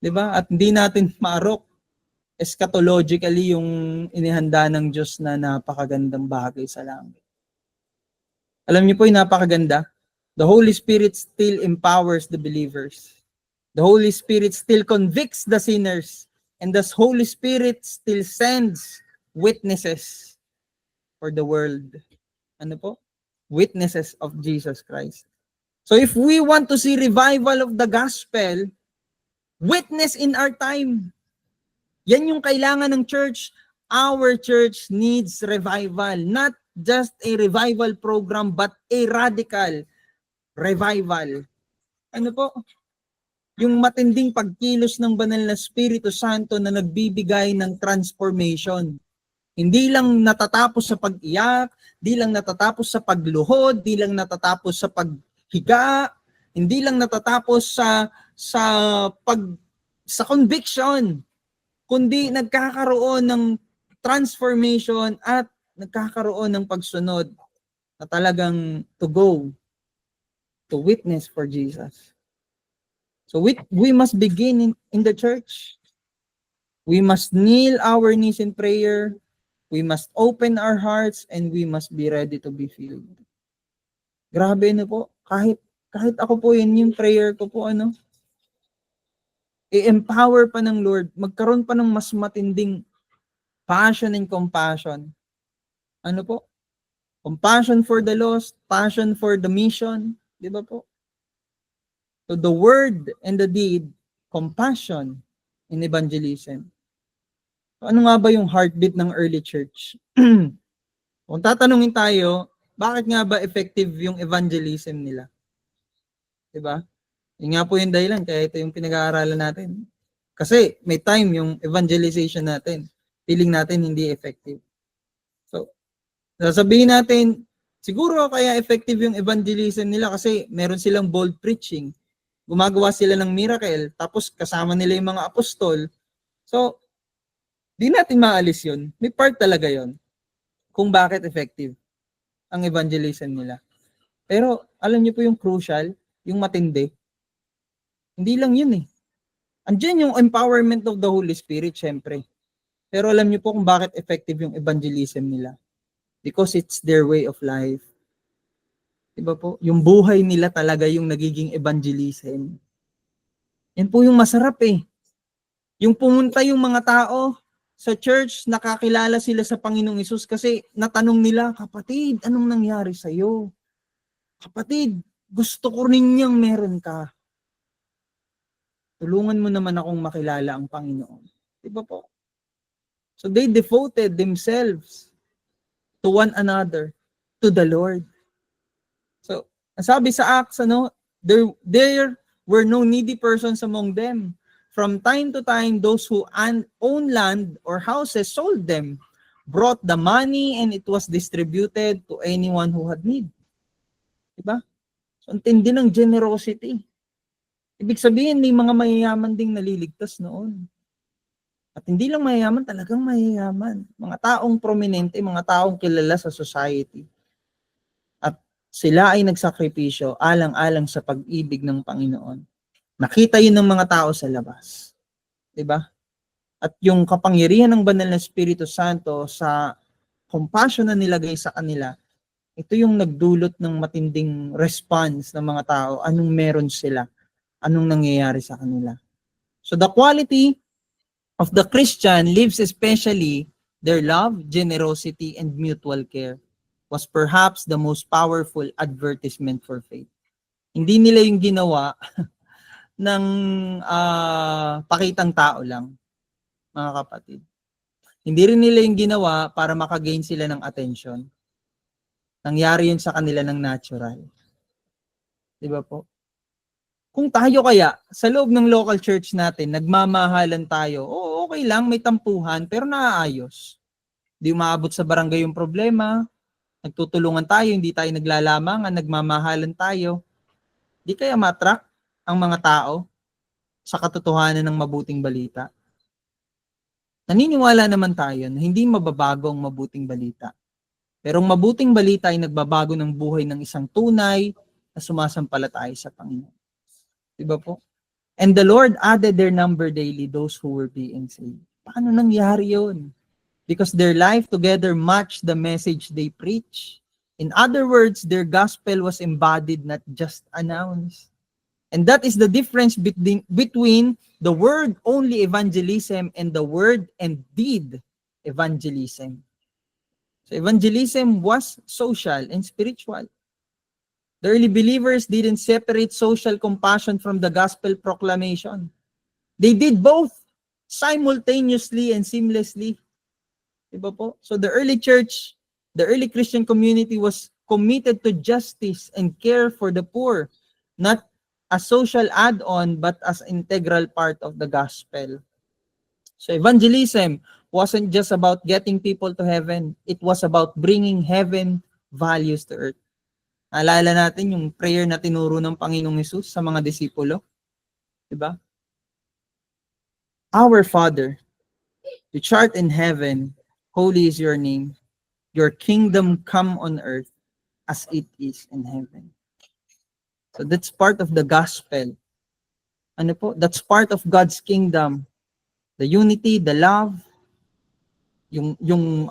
Di ba? At hindi natin maarok eschatologically yung inihanda ng Diyos na napakagandang bagay sa langit. Alam niyo po yung napakaganda? The Holy Spirit still empowers the believers. The Holy Spirit still convicts the sinners. And the Holy Spirit still sends witnesses for the world. Ano po? Witnesses of Jesus Christ. So if we want to see revival of the gospel, witness in our time. Yan yung kailangan ng church. Our church needs revival. Not just a revival program, but a radical revival. Ano po? Yung matinding pagkilos ng banal na Espiritu Santo na nagbibigay ng transformation. Hindi lang natatapos sa pag-iyak, hindi lang natatapos sa pagluhod, hindi lang natatapos sa paghiga, hindi lang natatapos sa conviction, kundi nagkakaroon ng transformation at nagkakaroon ng pagsunod na talagang to go, to witness for Jesus. So we must begin in the church. We must kneel our knees in prayer. We must open our hearts and we must be ready to be filled. Grabe na po. Kahit ako po, yun yung prayer ko po, i-empower pa ng Lord, magkaroon pa ng mas matinding passion and compassion. Ano po? Compassion for the lost, passion for the mission, di ba po? So the word and the deed, compassion in evangelism. So ano nga ba yung heartbeat ng early church? Kung tatanungin tayo, bakit nga ba effective yung evangelism nila? Di ba? Yun nga po yung dahilan, kaya ito yung pinag-aaralan natin. Kasi may time yung evangelization natin, feeling natin hindi effective. So, sasabihin natin, siguro kaya effective yung evangelism nila kasi meron silang bold preaching. Gumagawa sila ng miracle, tapos kasama nila yung mga apostol. So, di natin maalis yun. May part talaga yun kung bakit effective ang evangelism nila. Pero, alam niyo po yung crucial, yung matindi. Hindi lang yun eh. Andiyan yung empowerment of the Holy Spirit, syempre. Pero alam niyo po kung bakit effective yung evangelism nila. Because it's their way of life. Diba po? Yung buhay nila talaga yung nagiging evangelism. Yan po yung masarap eh. Yung pumunta yung mga tao sa church, nakakilala sila sa Panginoong Hesus kasi natanong nila, kapatid, anong nangyari sa'yo? Kapatid, gusto ko rin niyang meron ka. Tulungan mo naman akong makilala ang Panginoon. Diba po? So they devoted themselves to one another, to the Lord. So, sabi sa Acts, there were no needy persons among them. From time to time, those who owned land or houses sold them, brought the money, and it was distributed to anyone who had need. Diba? So, ang tindi ng generosity. Ibig sabihin, may mga mayayaman ding naliligtas noon. At hindi lang mayayaman, talagang mayayaman. Mga taong prominente, mga taong kilala sa society. At sila ay nagsakripisyo alang-alang sa pag-ibig ng Panginoon. Nakita yun ng mga tao sa labas. Diba? At yung kapangyarihan ng banal na Espiritu Santo sa compassion na nilagay sa kanila, ito yung nagdulot ng matinding response ng mga tao. Anong meron sila? Anong nangyayari sa kanila? So the quality of the Christian lives especially their love, generosity, and mutual care was perhaps the most powerful advertisement for faith. Hindi nila yung ginawa ng pakitang tao lang, mga kapatid. Hindi rin nila yung ginawa para makagain sila ng attention. Nangyari yun sa kanila ng natural. Diba po? Kung tayo kaya, sa loob ng local church natin, nagmamahalan tayo, oo, okay lang, may tampuhan, pero naaayos. Hindi umaabot sa barangay yung problema, nagtutulungan tayo, hindi tayo naglalamangan, nagmamahalan tayo. Di kaya matrack ang mga tao sa katotohanan ng mabuting balita? Naniniwala naman tayo na hindi mababago ang mabuting balita. Pero ang mabuting balita ay nagbabago ng buhay ng isang tunay na sumasampalataya sa Panginoon. Diba po? And the Lord added their number daily those who were being saved. Paano nangyari yun? Because their life together matched the message they preach. In other words, their gospel was embodied, not just announced. And that is the difference between the word only evangelism and the word and deed evangelism. So evangelism was social and spiritual. The early believers didn't separate social compassion from the gospel proclamation. They did both simultaneously and seamlessly. Diba po? So the early church, the early Christian community was committed to justice and care for the poor, not a social add-on, but as an integral part of the gospel. So evangelism wasn't just about getting people to heaven. It was about bringing heaven values to earth. Alala natin yung prayer na tinuro ng Panginoong Hesus sa mga disipulo. Diba? Our Father, which art in heaven, holy is your name. Your kingdom come on earth as it is in heaven. So that's part of the gospel. Ano po? That's part of God's kingdom. The unity, the love, yung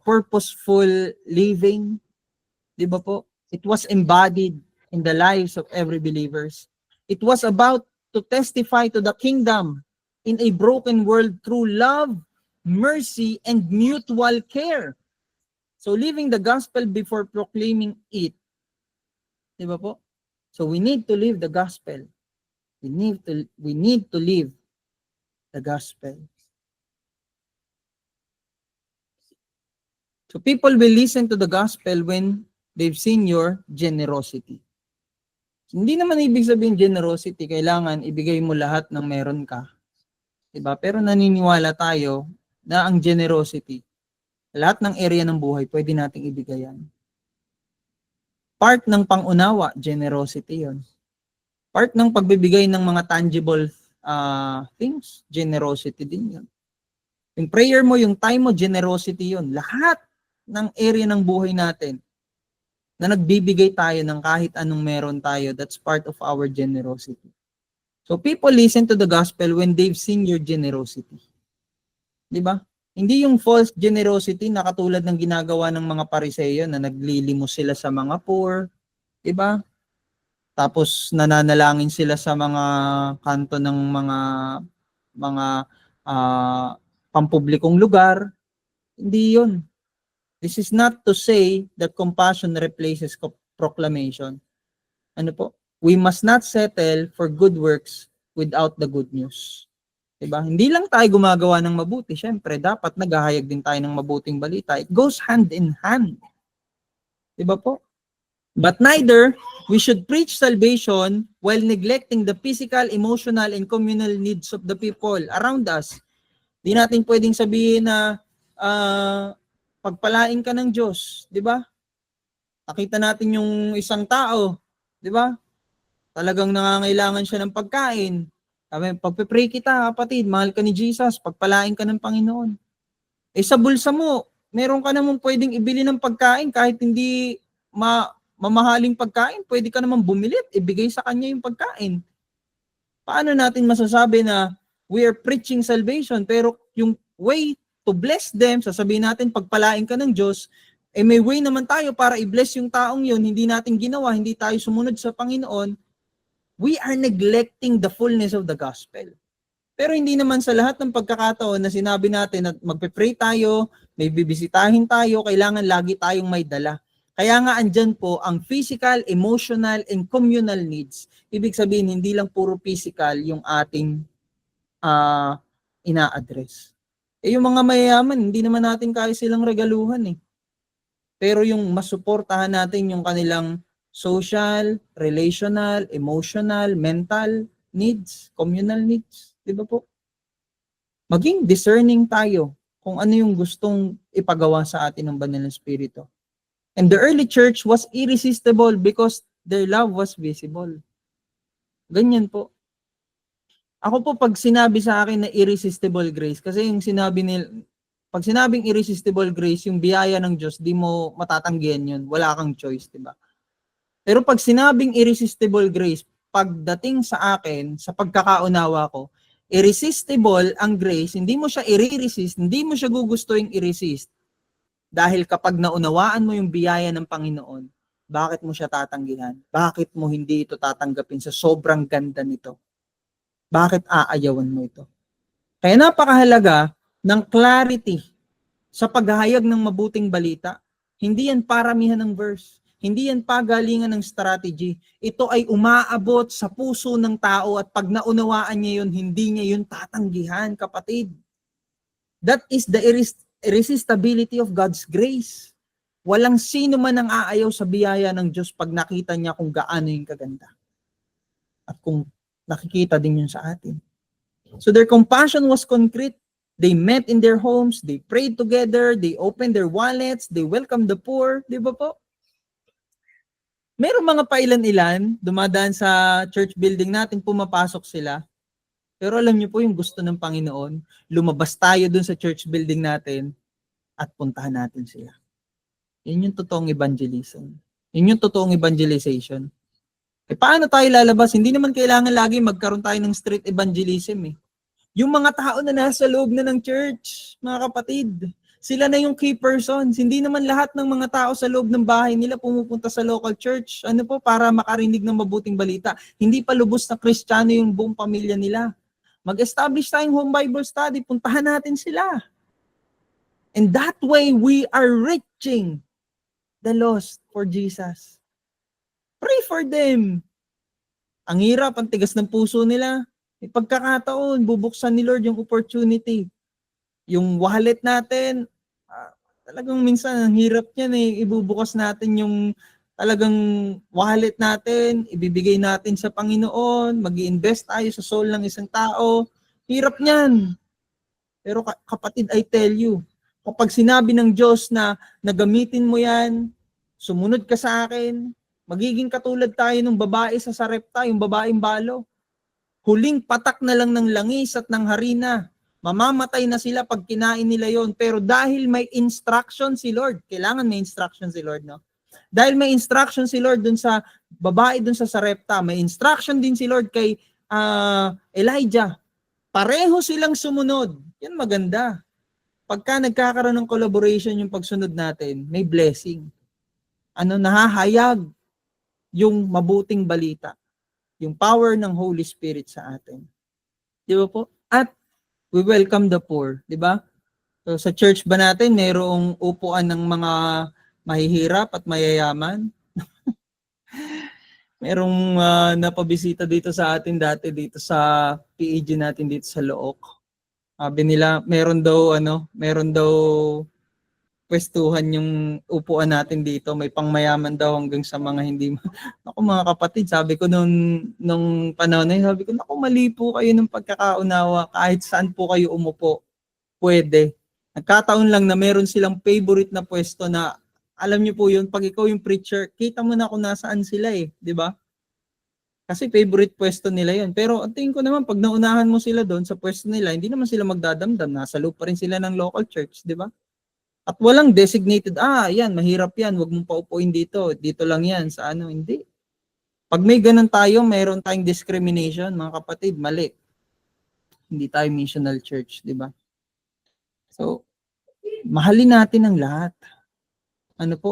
purposeful living. Diba po? It was embodied in the lives of every believers. It was about to testify to the kingdom in a broken world through love, mercy, and mutual care. So living the gospel before proclaiming it. Di ba po? So we need to live the gospel. We need to live the gospel. So people will listen to the gospel when they've seen your generosity. Hindi naman ibig sabihin generosity, kailangan ibigay mo lahat ng meron ka. Diba? Pero naniniwala tayo na ang generosity, lahat ng area ng buhay, pwede nating ibigay yan. Part ng pangunawa, generosity yon. Part ng pagbibigay ng mga tangible things, generosity din yon. Yung prayer mo, yung time mo, generosity yon. Lahat ng area ng buhay natin na nagbibigay tayo ng kahit anong meron tayo, that's part of our generosity. So people listen to the gospel when they've seen your generosity. Di ba? Hindi yung false generosity na katulad ng ginagawa ng mga Pariseo na naglilimos sila sa mga poor. Di ba? Tapos nananalangin sila sa mga kanto ng mga pampublikong lugar. Hindi yun. This is not to say that compassion replaces proclamation. Ano po? We must not settle for good works without the good news. Diba? Hindi lang tayo gumagawa ng mabuti. Siyempre, dapat naghahayag din tayo ng mabuting balita. It goes hand in hand. Diba po? But neither we should preach salvation while neglecting the physical, emotional, and communal needs of the people around us. Di natin pwedeng sabihin na pagpalain ka ng Diyos, di ba? Nakita natin yung isang tao, di ba? Talagang nangangailangan siya ng pagkain. Sabi, pagpe-pray kita, kapatid, mahal ka ni Jesus, pagpalain ka ng Panginoon. Eh sa bulsa mo, meron ka namang pwedeng ibili ng pagkain kahit hindi mamahaling pagkain, pwede ka namang bumilit, ibigay sa kanya yung pagkain. Paano natin masasabi na we are preaching salvation, pero yung way to bless them, sasabihin natin, pagpalain ka ng Diyos, eh may way naman tayo para i-bless yung taong yun, hindi natin ginawa, hindi tayo sumunod sa Panginoon, we are neglecting the fullness of the gospel. Pero hindi naman sa lahat ng pagkakataon na sinabi natin at magpe-pray tayo, may bibisitahin tayo, kailangan lagi tayong may dala. Kaya nga andyan po ang physical, emotional, and communal needs. Ibig sabihin, hindi lang puro physical yung ating ina-address. Eh yung mga mayayaman, hindi naman natin kaya silang regaluhan eh. Pero yung masuportahan natin yung kanilang social, relational, emotional, mental needs, communal needs. Di ba po? Maging discerning tayo kung ano yung gustong ipagawa sa atin ng Banal na Espiritu. And the early church was irresistible because their love was visible. Ganyan po. Ako po pag sinabi sa akin na irresistible grace, kasi yung pag sinabing irresistible grace, yung biyaya ng Diyos, di mo matatanggihan yun. Wala kang choice, di ba? Pero pag sinabing irresistible grace, pagdating sa akin, sa pagkakaunawa ko, irresistible ang grace, hindi mo siya i-resist, hindi mo siya gugustuhin i-resist. Dahil kapag naunawaan mo yung biyaya ng Panginoon, bakit mo siya tatanggihan? Bakit mo hindi ito tatanggapin sa sobrang ganda nito? Bakit aayawan mo ito? Kaya napakahalaga ng clarity sa paghahayag ng mabuting balita. Hindi yan paramihan ng verse. Hindi yan pagalingan ng strategy. Ito ay umaabot sa puso ng tao at pag naunawaan niya yun, hindi niya yun tatanggihan, kapatid. That is the irresistibility of God's grace. Walang sino man ang aayaw sa biyaya ng Diyos pag nakita niya kung gaano yung kaganda. At kung nakikita din yun sa atin. So their compassion was concrete. They met in their homes, they prayed together, they opened their wallets, they welcomed the poor. Di ba po? Merong mga pailan-ilan, dumadaan sa church building natin, pumapasok sila. Pero alam niyo po yung gusto ng Panginoon, lumabas tayo dun sa church building natin at puntahan natin sila. Yun yung totoong evangelism. Yun yung totoong evangelization. Eh paano tayo lalabas? Hindi naman kailangan lagi magkaroon tayo ng street evangelism eh. Yung mga tao na nasa loob na ng church, mga kapatid, sila na yung key persons. Hindi naman lahat ng mga tao sa loob ng bahay nila pumupunta sa local church. Ano po, para makarinig ng mabuting balita. Hindi pa lubos na Kristiyano yung buong pamilya nila. Mag-establish tayong home Bible study, puntahan natin sila. And that way, we are reaching the lost for Jesus. Pray for them. Ang hirap, ang tigas ng puso nila. May pagkakataon, bubuksan ni Lord yung opportunity. Yung wallet natin, talagang minsan ang hirap niyan eh. Ibubukas natin yung talagang wallet natin, ibibigay natin sa Panginoon, mag-i-invest tayo sa soul ng isang tao. Hirap niyan. Pero kapatid, I tell you, kapag sinabi ng Diyos na nagamitin mo yan, sumunod ka sa akin, magiging katulad tayo ng babae sa Sarepta, yung babaeng balo. Huling patak na lang ng langis at ng harina. Mamamatay na sila pag kinain nila yon. Pero dahil may instruction si Lord, kailangan may instruction si Lord, no? Dahil may instruction si Lord dun sa babae dun sa Sarepta, may instruction din si Lord kay Elijah. Pareho silang sumunod. Yan maganda. Pagka nagkakaroon ng collaboration yung pagsunod natin, may blessing. Nahahayag yung mabuting balita. Yung power ng Holy Spirit sa atin. Di ba po? At we welcome the poor. Di ba? So, sa church ba natin, mayroong upuan ng mga mahihirap at mayayaman? Merong napabisita dito sa atin dati dito sa PEG natin dito sa Look. Sabi nila, meron daw pwestuhan yung upuan natin dito. May pangmayaman daw hanggang sa mga hindi. Ako mga kapatid, sabi ko nung panahon na yun, sabi ko, naku, mali po kayo ng pagkakaunawa. Kahit saan po kayo umupo, pwede. Nagkataon lang na meron silang favorite na pwesto na, alam niyo po yun, pag ikaw yung preacher, kita mo na kung nasaan sila eh, di ba? Kasi favorite pwesto nila yun. Pero ang tingin ko naman, pag naunahan mo sila doon sa pwesto nila, hindi naman sila magdadamdam. Nasa loob pa rin sila ng local church, di ba? At walang designated, yan, mahirap yan, wag mong paupuin dito. Dito lang yan, sa hindi. Pag may ganun tayo, mayroon tayong discrimination, mga kapatid, mali. Hindi tayo missional church, di ba? So, mahalin natin ang lahat.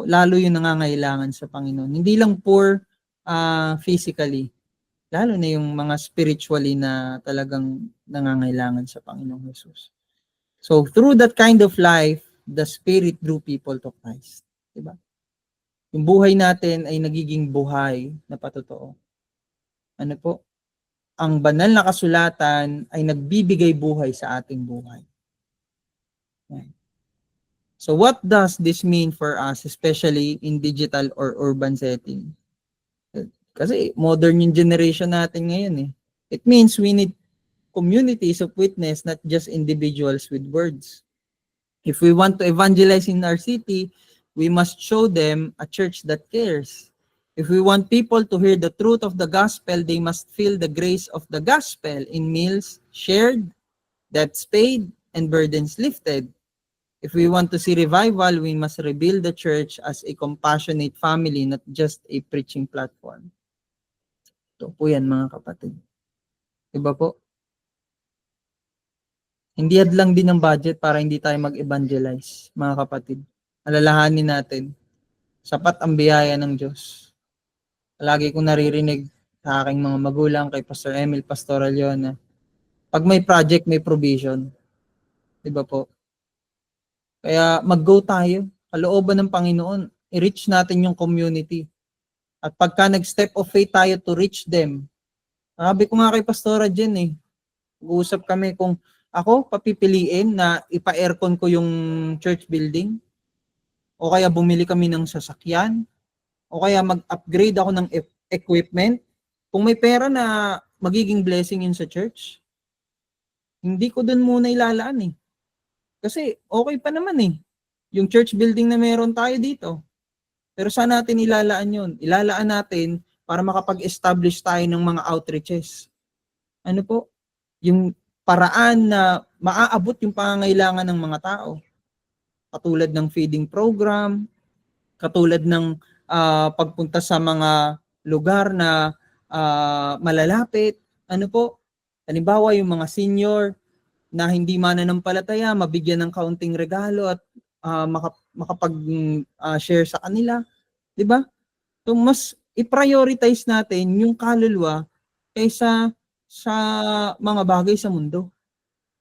Lalo yung nangangailangan sa Panginoon. Hindi lang poor physically, lalo na yung mga spiritually na talagang nangangailangan sa Panginoong Jesus. So, through that kind of life, the Spirit drew people to Christ. Diba? Yung buhay natin ay nagiging buhay na patotoo. Ang banal na kasulatan ay nagbibigay buhay sa ating buhay. So what does this mean for us, especially in digital or urban setting? Kasi modern yung generation natin ngayon eh. It means we need communities of witness, not just individuals with words. If we want to evangelize in our city, we must show them a church that cares. If we want people to hear the truth of the gospel, they must feel the grace of the gospel in meals shared, debts paid, and burdens lifted. If we want to see revival, we must rebuild the church as a compassionate family, not just a preaching platform. Ito po yan, mga kapatid. Diba po? Hindi hadlang din ng budget para hindi tayo mag-evangelize, mga kapatid. Alalahanin natin, sapat ang biyaya ng Diyos. Lagi kong naririnig sa aking mga magulang, kay Pastor Emil Pastoral yun, na pag may project, may provision. Diba po? Kaya mag-go tayo, kalooban ng Panginoon, i-reach natin yung community. At pagka nag-step of faith tayo to reach them, sabi ko nga kay Pastora Jen uusap kami kung ako papipiliin na ipa-aircon ko yung church building, o kaya bumili kami ng sasakyan, o kaya mag-upgrade ako ng equipment. Kung may pera na magiging blessing yun sa church, hindi ko dun muna ilalaan eh. Kasi okay pa naman eh. Yung church building na meron tayo dito. Pero saan natin ilalaan yun? Ilalaan natin para makapag-establish tayo ng mga outreaches. Yung paraan na maaabot yung pangangailangan ng mga tao. Katulad ng feeding program, katulad ng pagpunta sa mga lugar na malalapit. Halimbawa yung mga senior na hindi mananampalataya, mabigyan ng kaunting regalo at makapag-share sa kanila. Diba? So mas i-prioritize natin yung kaluluwa kaysa sa mga bagay sa mundo.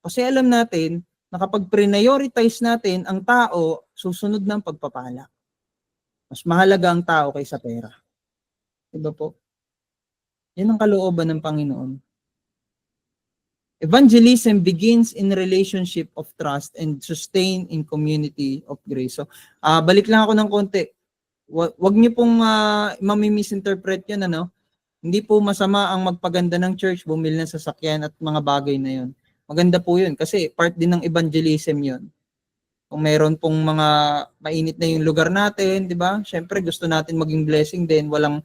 Kasi alam natin na na kapag prioritize natin ang tao, susunod ng pagpapala. Mas mahalaga ang tao kaysa pera. Diba po? Yan ang kalooban ng Panginoon. Evangelism begins in relationship of trust and sustain in community of grace. So, balik lang ako ng konti. Wag niyo pong mami-misinterpret yan, ano? Hindi po masama ang magpaganda ng church, bumili ng sasakyan at mga bagay na yon. Maganda po yun kasi part din ng evangelism yon. Kung meron pong mga mainit na yung lugar natin, di ba? Siyempre gusto natin maging blessing din, walang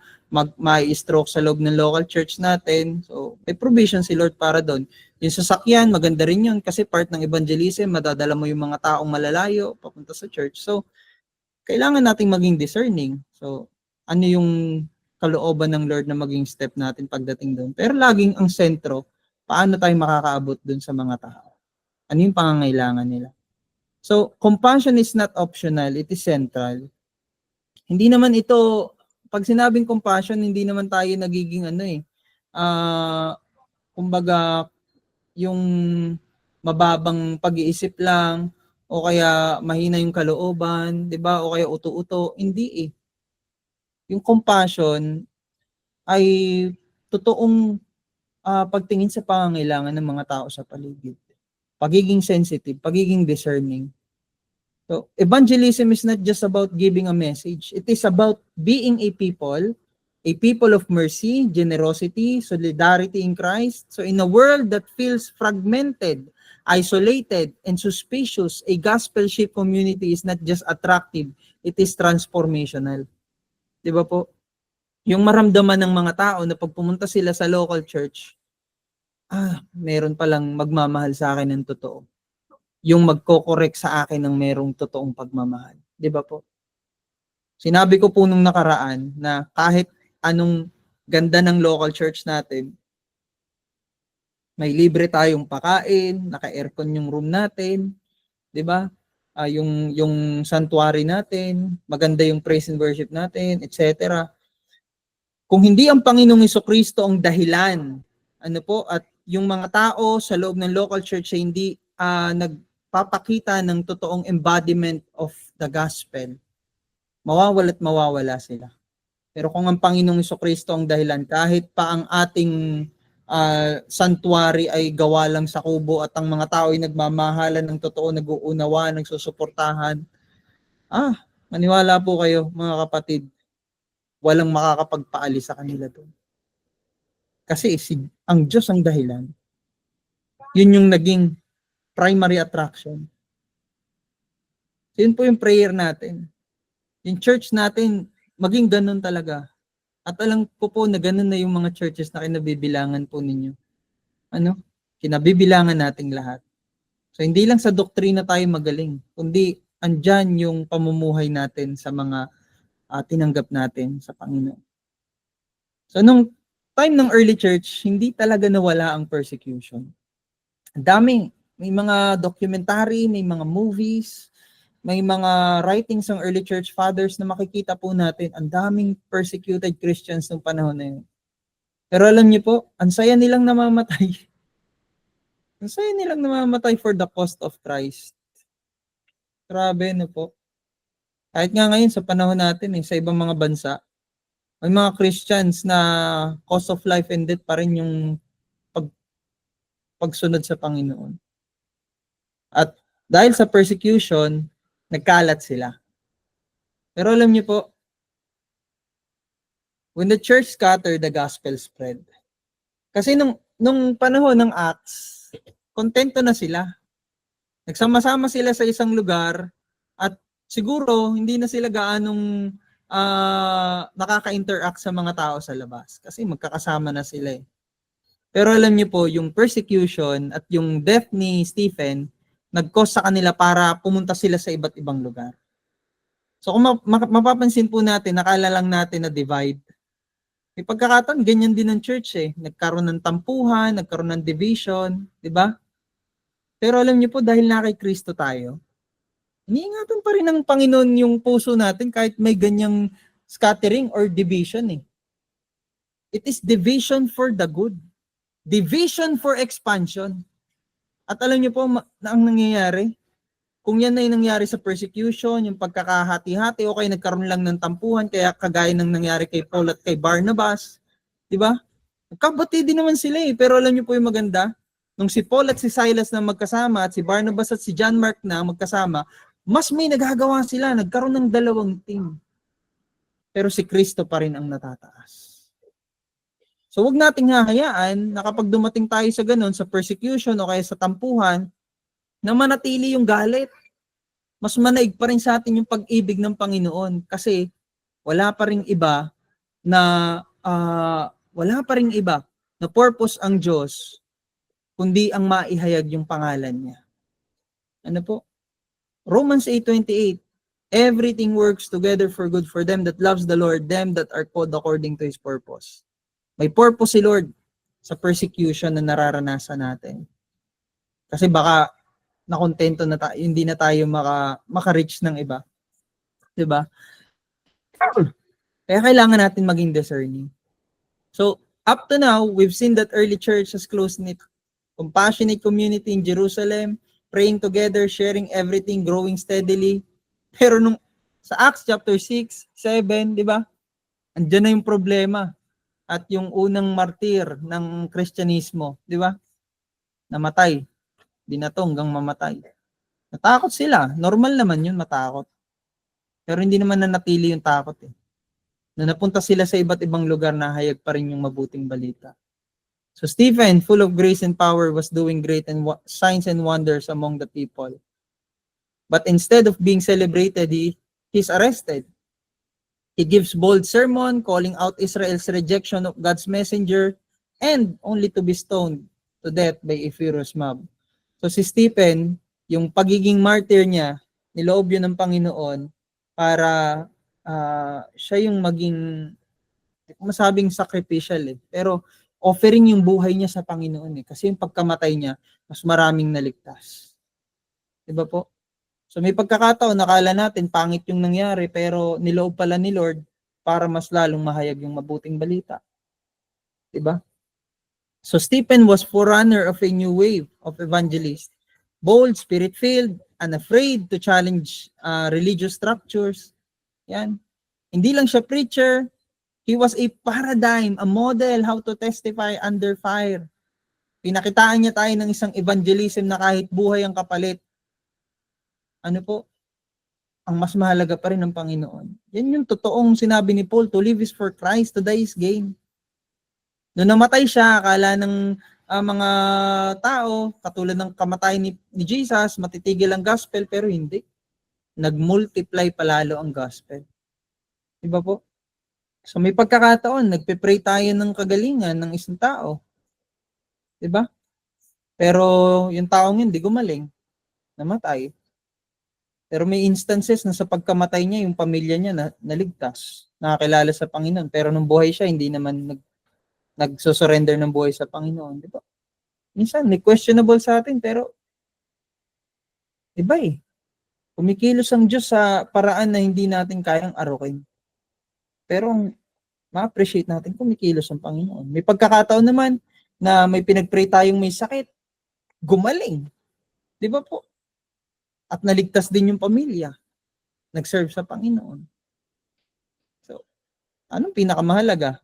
mai-stroke sa loob ng local church natin. So, may provision si Lord para doon. Yung sasakyan, maganda rin yun kasi part ng evangelism, madadala mo yung mga taong malalayo papunta sa church. So, kailangan nating maging discerning. So, ano yung kalooban ng Lord na maging step natin pagdating doon? Pero laging ang sentro, paano tayo makakaabot doon sa mga tao? Ano yung pangangailangan nila? So, compassion is not optional, it is central. Hindi naman ito, pag sinabing compassion, hindi naman tayo nagiging kumbaga, yung mababang pag-iisip lang, o kaya mahina yung kalooban, di ba? O kaya uto-uto. Hindi eh. Yung compassion ay totoong pagtingin sa pangangailangan ng mga tao sa paligid. Pagiging sensitive, pagiging discerning. So, evangelism is not just about giving a message. It is about being a people of mercy, generosity, solidarity in Christ. So, in a world that feels fragmented, isolated, and suspicious, a gospel-shaped community is not just attractive, it is transformational. Di ba po? Yung maramdaman ng mga tao na pag pumunta sila sa local church, meron palang magmamahal sa akin ng totoo. Yung magko-correct sa akin ng merong totoong pagmamahal. Di ba po? Sinabi ko po nung nakaraan na kahit anong ganda ng local church natin, may libre tayong pakain, naka-aircon yung room natin, di ba? Yung sanctuary natin, maganda yung praise and worship natin, etc. Kung hindi ang Panginoong Jesucristo ang dahilan, at yung mga tao sa loob ng local church ay hindi nagpapakita ng totoong embodiment of the gospel, mawawala sila. Pero kung ang Panginoong Jesucristo ang dahilan, kahit pa ang ating sanctuary ay gawa lang sa kubo at ang mga tao ay nagmamahalan ng totoo, nag-uunawa, nagsusuportahan, maniwala po kayo mga kapatid, walang makakapagpaalis sa kanila doon. Kasi ang Diyos ang dahilan. Yun yung naging primary attraction. So, yun po yung prayer natin. Yung church natin, maging ganun talaga. At alam ko po na ganun na yung mga churches na kinabibilangan po ninyo. Kinabibilangan nating lahat. So, hindi lang sa doktrina tayo magaling, kundi andyan yung pamumuhay natin sa mga tinanggap natin sa Panginoon. So, nung time ng early church, hindi talaga nawala ang persecution. Ang daming, may mga documentary, may mga movies, may mga writings ng early church fathers na makikita po natin, ang daming persecuted Christians nung panahon na yun. Pero alam niyo po, ang saya nilang namamatay. Ang saya nilang namamatay for the cost of Christ. Grabe, no po. Kahit nga ngayon sa panahon natin, sa ibang mga bansa, may mga Christians na cost of life and death pa rin yung pagsunod sa Panginoon. At dahil sa persecution, nagkalat sila. Pero alam niyo po, when the church scattered, the gospel spread. Kasi nung panahon ng Acts, kontento na sila. Nagsama-sama sila sa isang lugar at siguro hindi na sila gaanong nakaka-interact sa mga tao sa labas kasi magkakasama na sila eh. Pero alam niyo po, yung persecution at yung death ni Stephen, nag-cause sa kanila para pumunta sila sa iba't ibang lugar. So kung mapapansin po natin, nakala lang natin na divide. May pagkakataon, ganyan din ng church eh. Nagkaroon ng tampuhan, nagkaroon ng division, di ba? Pero alam niyo po, dahil na kay Kristo tayo, iniingatan pa rin ng Panginoon yung puso natin kahit may ganyang scattering or division eh. It is division for the good. Division for expansion. At alam niyo po na ang nangyayari, kung yan ay nangyari sa persecution, yung pagkakahati-hati, o kaya nagkaroon lang ng tampuhan, kaya kagaya ng nangyari kay Paul at kay Barnabas, di ba? Magkabati din naman sila eh. Pero alam niyo po yung maganda, nung si Paul at si Silas na magkasama at si Barnabas at si John Mark na magkasama, mas may nagagawa sila, nagkaroon ng dalawang team. Pero si Kristo pa rin ang natataas. So wag nating hahayaan na kapag dumating tayo sa ganun, sa persecution o kaya sa tampuhan, na manatili yung galit. Mas manaig pa rin sa atin yung pag-ibig ng Panginoon kasi wala pa ring iba na purpose ang Diyos kundi ang maihayag yung pangalan niya. Ano po? Romans 8:28. Everything works together for good for them that loves the Lord, them that are called according to His purpose. May purpose si Lord sa persecution na nararanasan natin. Kasi baka nakontento na tayo, hindi na tayo maka-reach ng iba. 'Di ba? Kaya kailangan natin maging discerning. So, up to now, we've seen that early church has close-knit, compassionate community in Jerusalem, praying together, sharing everything, growing steadily. Pero nung sa Acts chapter 6, 7, 'di ba? Andiyan na yung problema. At yung unang martir ng Kristyanismo, 'di ba? Namatay. Binato hanggang mamatay. Natakot sila. Normal naman yun, matakot. Pero hindi naman nanatili yung takot eh. Na napunta sila sa iba't ibang lugar na hayag pa rin yung mabuting balita. So Stephen, full of grace and power, was doing great and signs and wonders among the people. But instead of being celebrated, he's arrested. He gives bold sermon, calling out Israel's rejection of God's messenger, and only to be stoned to death by a furious mob. So si Stephen, yung pagiging martyr niya, niloob yun ng Panginoon para siya yung maging, hindi ko masabing sacrificial eh, pero offering yung buhay niya sa Panginoon eh. Kasi yung pagkamatay niya, mas maraming naligtas. Diba po? So may pagkakataon, nakala natin pangit yung nangyari, pero niloob pala ni Lord para mas lalong mahayag yung mabuting balita. Diba? So Stephen was forerunner of a new wave of evangelists. Bold, spirit-filled, unafraid to challenge religious structures. Yan. Hindi lang siya preacher, he was a paradigm, a model how to testify under fire. Pinakitaan niya tayo ng isang evangelism na kahit buhay ang kapalit, ano po, ang mas mahalaga pa rin ng Panginoon. Yan yung totoong sinabi ni Paul, to live is for Christ, to die is gain. Noong namatay siya, akala ng mga tao, katulad ng kamatay ni Jesus, matitigil ang gospel, pero hindi. Nag-multiply palalo ang gospel. Diba po? So may pagkakataon, nagpe-pray tayo ng kagalingan ng isang tao. Diba? Pero yung taong yun, di gumaling. Namatay. Pero may instances na sa pagkamatay niya, yung pamilya niya naligtas, nakakilala sa Panginoon. Pero nung buhay siya, hindi naman nagsusurrender ng buhay sa Panginoon. Di ba? Minsan, may questionable sa atin, pero iba eh. Kumikilos ang Diyos sa paraan na hindi natin kayang arukin. Pero ma-appreciate natin kumikilos ang Panginoon. May pagkakataon naman na may pinag-pray tayong may sakit, gumaling. Di ba po? At naligtas din yung pamilya. Nag-serve sa Panginoon. So, anong pinakamahalaga?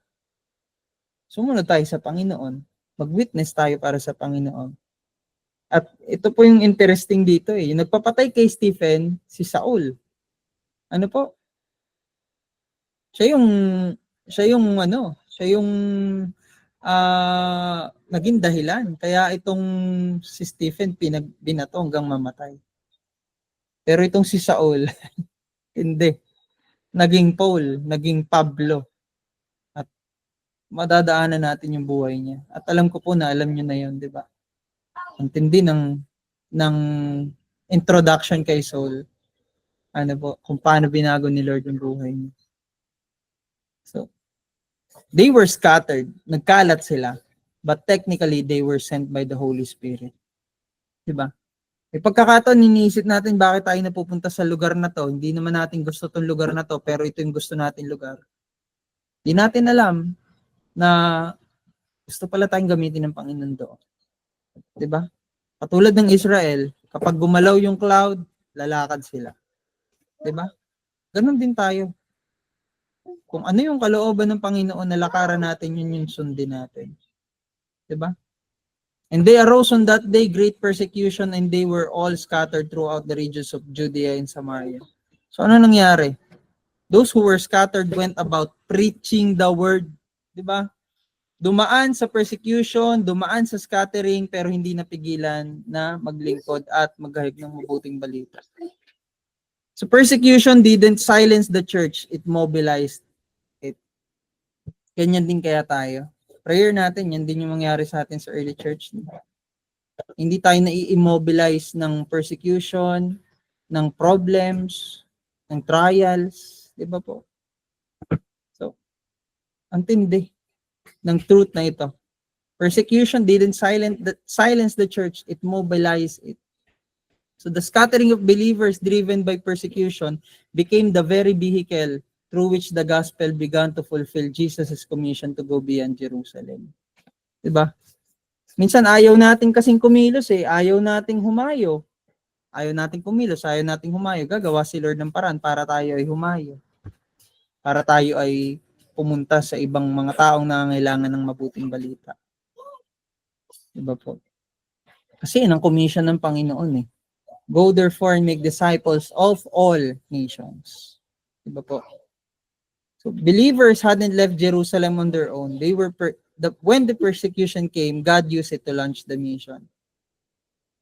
Sumunod tayo sa Panginoon. Mag-witness tayo para sa Panginoon. At ito po yung interesting dito eh. Yung nagpapatay kay Stephen, si Saul. Ano po? Siya yung naging dahilan. Kaya itong si Stephen binato hanggang mamatay. Pero itong si Saul, hindi. Naging Paul, naging Pablo. At madadaanan natin yung buhay niya. At alam ko po na alam niyo na yun, di ba? Ang tindi ng introduction kay Saul. Ano po, kung paano binago ni Lord yung buhay niya. So, they were scattered. Nagkalat sila. But technically, they were sent by the Holy Spirit. Di ba? May pagkakataon, iniisip natin bakit tayo napupunta sa lugar na to. Hindi naman natin gusto tong lugar na to, pero ito yung gusto natin lugar. Hindi natin alam na gusto pala tayong gamitin ng Panginoon doon. Diba? Katulad ng Israel, kapag gumalaw yung cloud, lalakad sila. 'Di ba? Ganon din tayo. Kung ano yung kalooban ng Panginoon na lakaran natin, yun yung sundin natin. 'Di ba? And they arose on that day great persecution, and they were all scattered throughout the regions of Judea and Samaria. So ano nangyari? Those who were scattered went about preaching the word. 'Di ba? Dumaan sa persecution, dumaan sa scattering, pero hindi napigilan na maglingkod at maghahig ng mabuting balita. So persecution didn't silence the church, it mobilized it. Ganyan din kaya tayo. Prayer natin, yan din yung mangyari sa atin sa early church. Hindi tayo nai-immobilize ng persecution, ng problems, ng trials, di ba po? So, ang tindi ng truth na ito. Persecution didn't silence the church, it mobilized it. So the scattering of believers driven by persecution became the very vehicle through which the gospel began to fulfill Jesus' commission to go beyond Jerusalem. Diba? Minsan ayaw natin kasing kumilos ayaw nating humayo. Ayaw nating kumilos, ayaw nating humayo. Gagawa si Lord ng paraan para tayo ay humayo. Para tayo ay pumunta sa ibang mga taong nangangailangan ng mabuting balita. Diba po? Kasi yun ang commission ng Panginoon Go therefore and make disciples of all nations. Diba po? So believers hadn't left Jerusalem on their own. They were when the persecution came, God used it to launch the mission.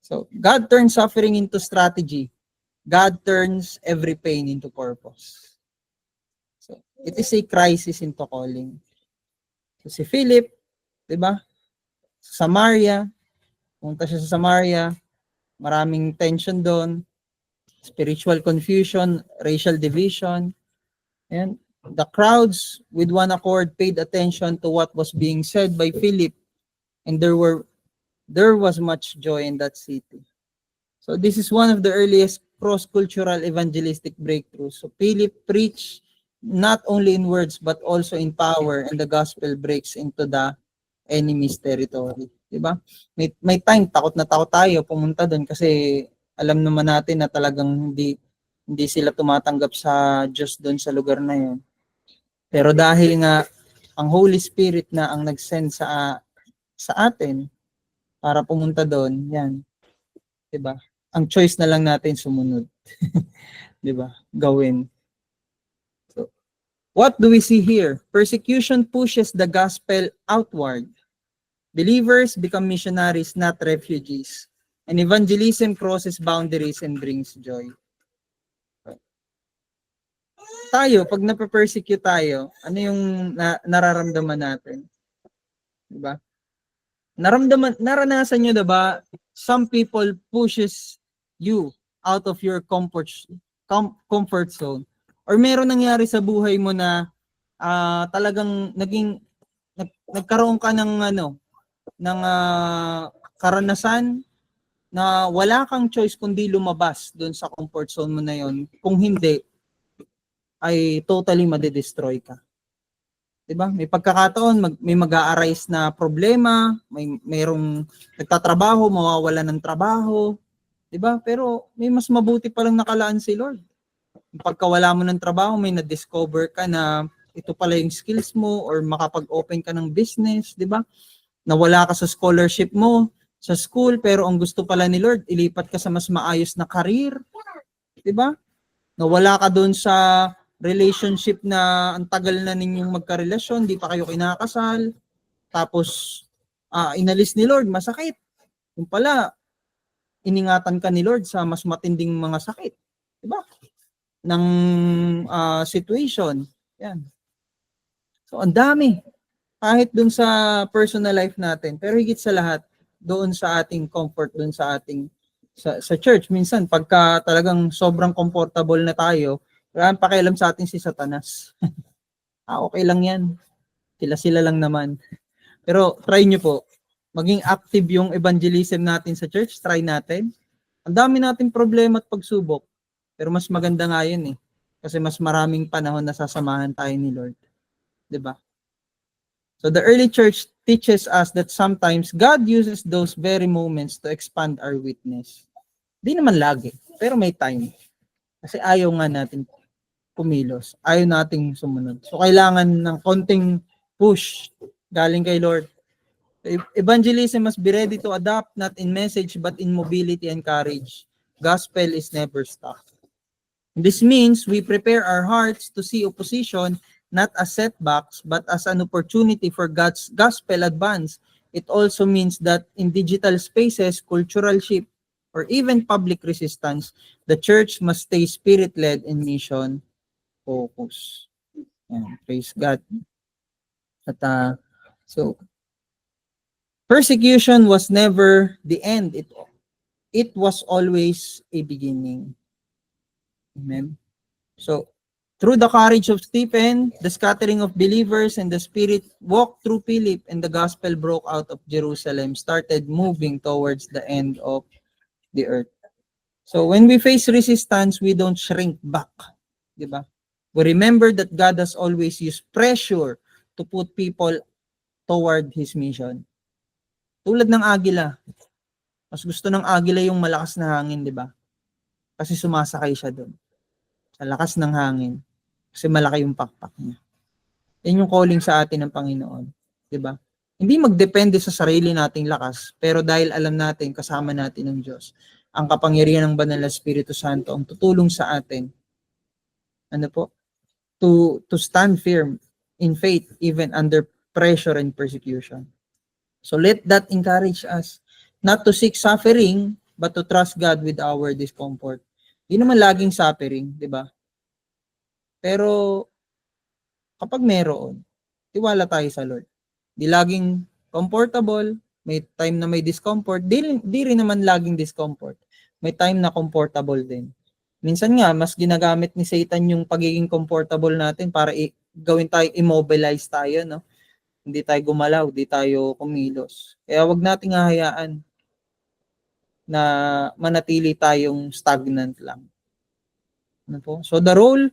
So God turns suffering into strategy. God turns every pain into purpose. So it is a crisis into calling. So si Philip, diba? Samaria, punta siya sa Samaria, maraming tension doon, spiritual confusion, racial division, and the crowds with one accord paid attention to what was being said by Philip, and there was much joy in that city. So this is one of the earliest cross-cultural evangelistic breakthroughs. So Philip preached not only in words but also in power, and the gospel breaks into the enemy's territory. Diba? May time takot na takot tayo pumunta doon kasi alam naman natin na talagang hindi sila tumatanggap sa Diyos doon sa lugar na yun. Pero dahil nga ang Holy Spirit na ang nag-send sa atin para pumunta doon, yan. 'Di ba? Ang choice na lang natin sumunod. 'Di ba? Gawin. So, what do we see here? Persecution pushes the gospel outward. Believers become missionaries, not refugees. And evangelism crosses boundaries and brings joy. Tayo, pag nape-persecute tayo, ano yung nararamdaman natin? Diba? Naranasan nyo, diba? Some people pushes you out of your comfort zone. Or meron nangyari sa buhay mo na talagang nagkaroon ka ng karanasan na wala kang choice kundi lumabas doon sa comfort zone mo na yon. Kung hindi, ay totally madidestroy ka. 'Di ba? May pagkakataon may mag-a-arise na problema, mayroong nagtatrabaho, mawawalan ng trabaho, 'di ba? Pero may mas mabuti pa lang nakalaan si Lord. Pagkawala mo ng trabaho, may na-discover ka na ito pala yung skills mo, or makapag-open ka ng business, 'di ba? Nawala ka sa scholarship mo sa school, pero ang gusto pala ni Lord, ilipat ka sa mas maayos na career. 'Di ba? Nawala ka doon sa relationship na ang tagal na ninyong magkarelasyon, di pa kayo kinakasal. Tapos inalis ni Lord, masakit. Yung pala, iningatan ka ni Lord sa mas matinding mga sakit. 'Di ba? Ng situation. Yan. So ang dami. Kahit dun sa personal life natin, pero higit sa lahat, doon sa ating comfort, doon sa ating sa church. Minsan, pagka talagang sobrang comfortable na tayo, wala pakialam sa atin si Satanas. Okay lang yan. Sila lang naman. Pero try nyo po, maging active yung evangelism natin sa church, try natin. Ang dami nating problema at pagsubok, pero mas maganda nga yun kasi mas maraming panahon na sasamahan tayo ni Lord. 'Di ba? So the early church teaches us that sometimes God uses those very moments to expand our witness. Di naman lagi, pero may time. Kasi ayaw nga natin kumilos. Ayaw nating sumunod. So kailangan ng konting push galing kay Lord. Evangelism must be ready to adapt, not in message, but in mobility and courage. Gospel is never stopped. This means we prepare our hearts to see opposition not as setbacks, but as an opportunity for God's gospel advance. It also means that in digital spaces, cultural shift, or even public resistance, the church must stay spirit-led and mission focused. Yan, praise God. At so persecution was never the end. It was always a beginning. Amen. So, through the courage of Stephen, the scattering of believers and the Spirit walked through Philip, and the gospel broke out of Jerusalem, started moving towards the end of the earth. So, when we face resistance, we don't shrink back. Diba? We remember that God has always used pressure to put people toward His mission. Tulad ng agila. Mas gusto ng agila yung malakas na hangin, di ba? Kasi sumasakay siya doon. Sa lakas ng hangin. Kasi malaki yung pakpak niya. Yan yung calling sa atin ng Panginoon. Di ba? Hindi magdepende sa sarili nating lakas, pero dahil alam natin, kasama natin ng Diyos, ang kapangyarihan ng Banal na Espiritu Santo ang tutulong sa atin. Ano po? To stand firm in faith even under pressure and persecution. So let that encourage us not to seek suffering, but to trust God with our discomfort. Di naman laging suffering, di ba? Pero kapag meron, tiwala tayo sa Lord. Di laging comfortable, may time na may discomfort, di rin naman laging discomfort. May time na comfortable din. Minsan nga, mas ginagamit ni Satan yung pagiging comfortable natin para gawin tayo, immobilize tayo, no? Hindi tayo gumalaw, hindi tayo kumilos. Kaya wag nating hahayaan na manatili tayong stagnant lang. Ano po? So the role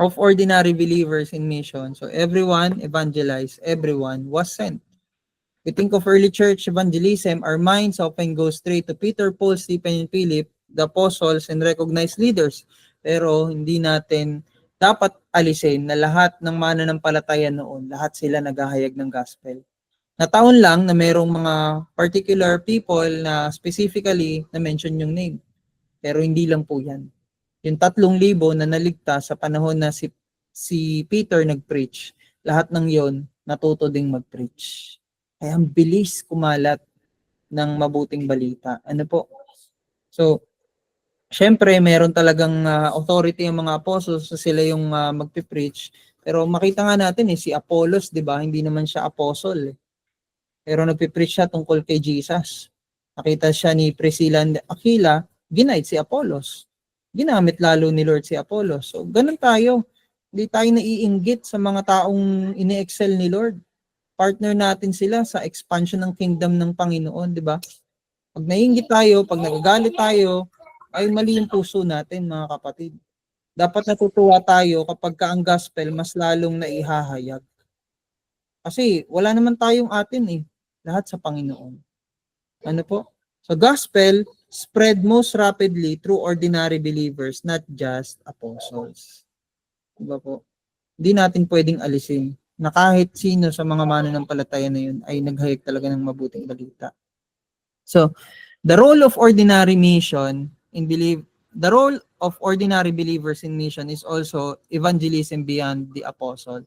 of ordinary believers in mission. So everyone evangelized, everyone was sent. We think of early church evangelism, our minds often go straight to Peter, Paul, Stephen, and Philip, the apostles and recognized leaders. Pero hindi natin dapat alisin na lahat ng mananampalataya noon, lahat sila naghahayag ng gospel. Nataon lang na merong mga particular people na specifically na mention yung name. Pero hindi lang po yan. Yung 3,000 na naligtas sa panahon na si Peter nag-preach, lahat ng yon natuto ding mag-preach. Kaya ang bilis kumalat ng mabuting balita. Ano po? So, syempre, meron talagang authority ang mga apostles so sila yung magpipreach. Pero makita nga natin si Apollos, di ba? Hindi naman siya apostle. Pero nagpipreach siya tungkol kay Jesus. Nakita siya ni Priscilla and Aquila, ginight si Apollos. Ginamit lalo ni Lord si Apollos. So, ganun tayo. Hindi tayo naiinggit sa mga taong ini-excel ni Lord. Partner natin sila sa expansion ng kingdom ng Panginoon, di ba? Pag naiinggit tayo, pag nagagalit tayo, ay mali yung puso natin, mga kapatid. Dapat natutuwa tayo kapag ang gospel mas lalong naihahayag. Kasi wala naman tayong atin lahat sa Panginoon. Ano po? So gospel spread most rapidly through ordinary believers, not just apostles. Diba po? Hindi natin pwedeng alisin na kahit sino sa mga mananampalataya na yun ay naghayag talaga ng mabuting balita. So, the role of ordinary mission the role of ordinary believers in mission is also evangelism beyond the apostle.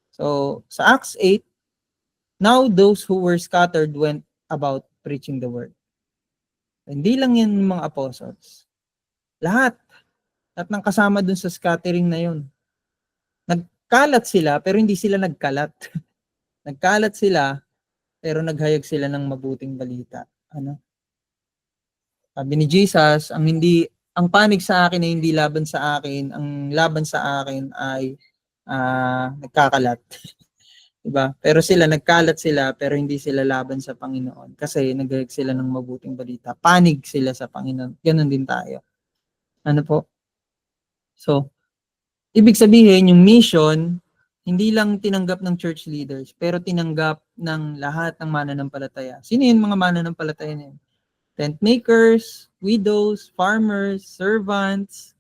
So, sa Acts 8, now those who were scattered went about preaching the word. Hindi lang yan mga apostles. Lahat ng kasama dun sa scattering na yun. Nagkalat sila, pero hindi sila nagkalat. Nagkalat sila, pero naghayag sila ng mabuting balita. Ano? Sabi ni Jesus, ang panig sa akin ay hindi laban sa akin, ang laban sa akin ay nagkakalat. Diba? Pero nagkalat sila, pero hindi sila laban sa Panginoon. Kasi naghayag sila ng mabuting balita. Panig sila sa Panginoon. Ganon din tayo. Ano po? So, ibig sabihin, yung mission Hindi lang tinanggap ng church leaders, pero tinanggap ng lahat ng mananampalataya. Sino yung mga mananampalataya na yun? Tent makers, widows, farmers, servants,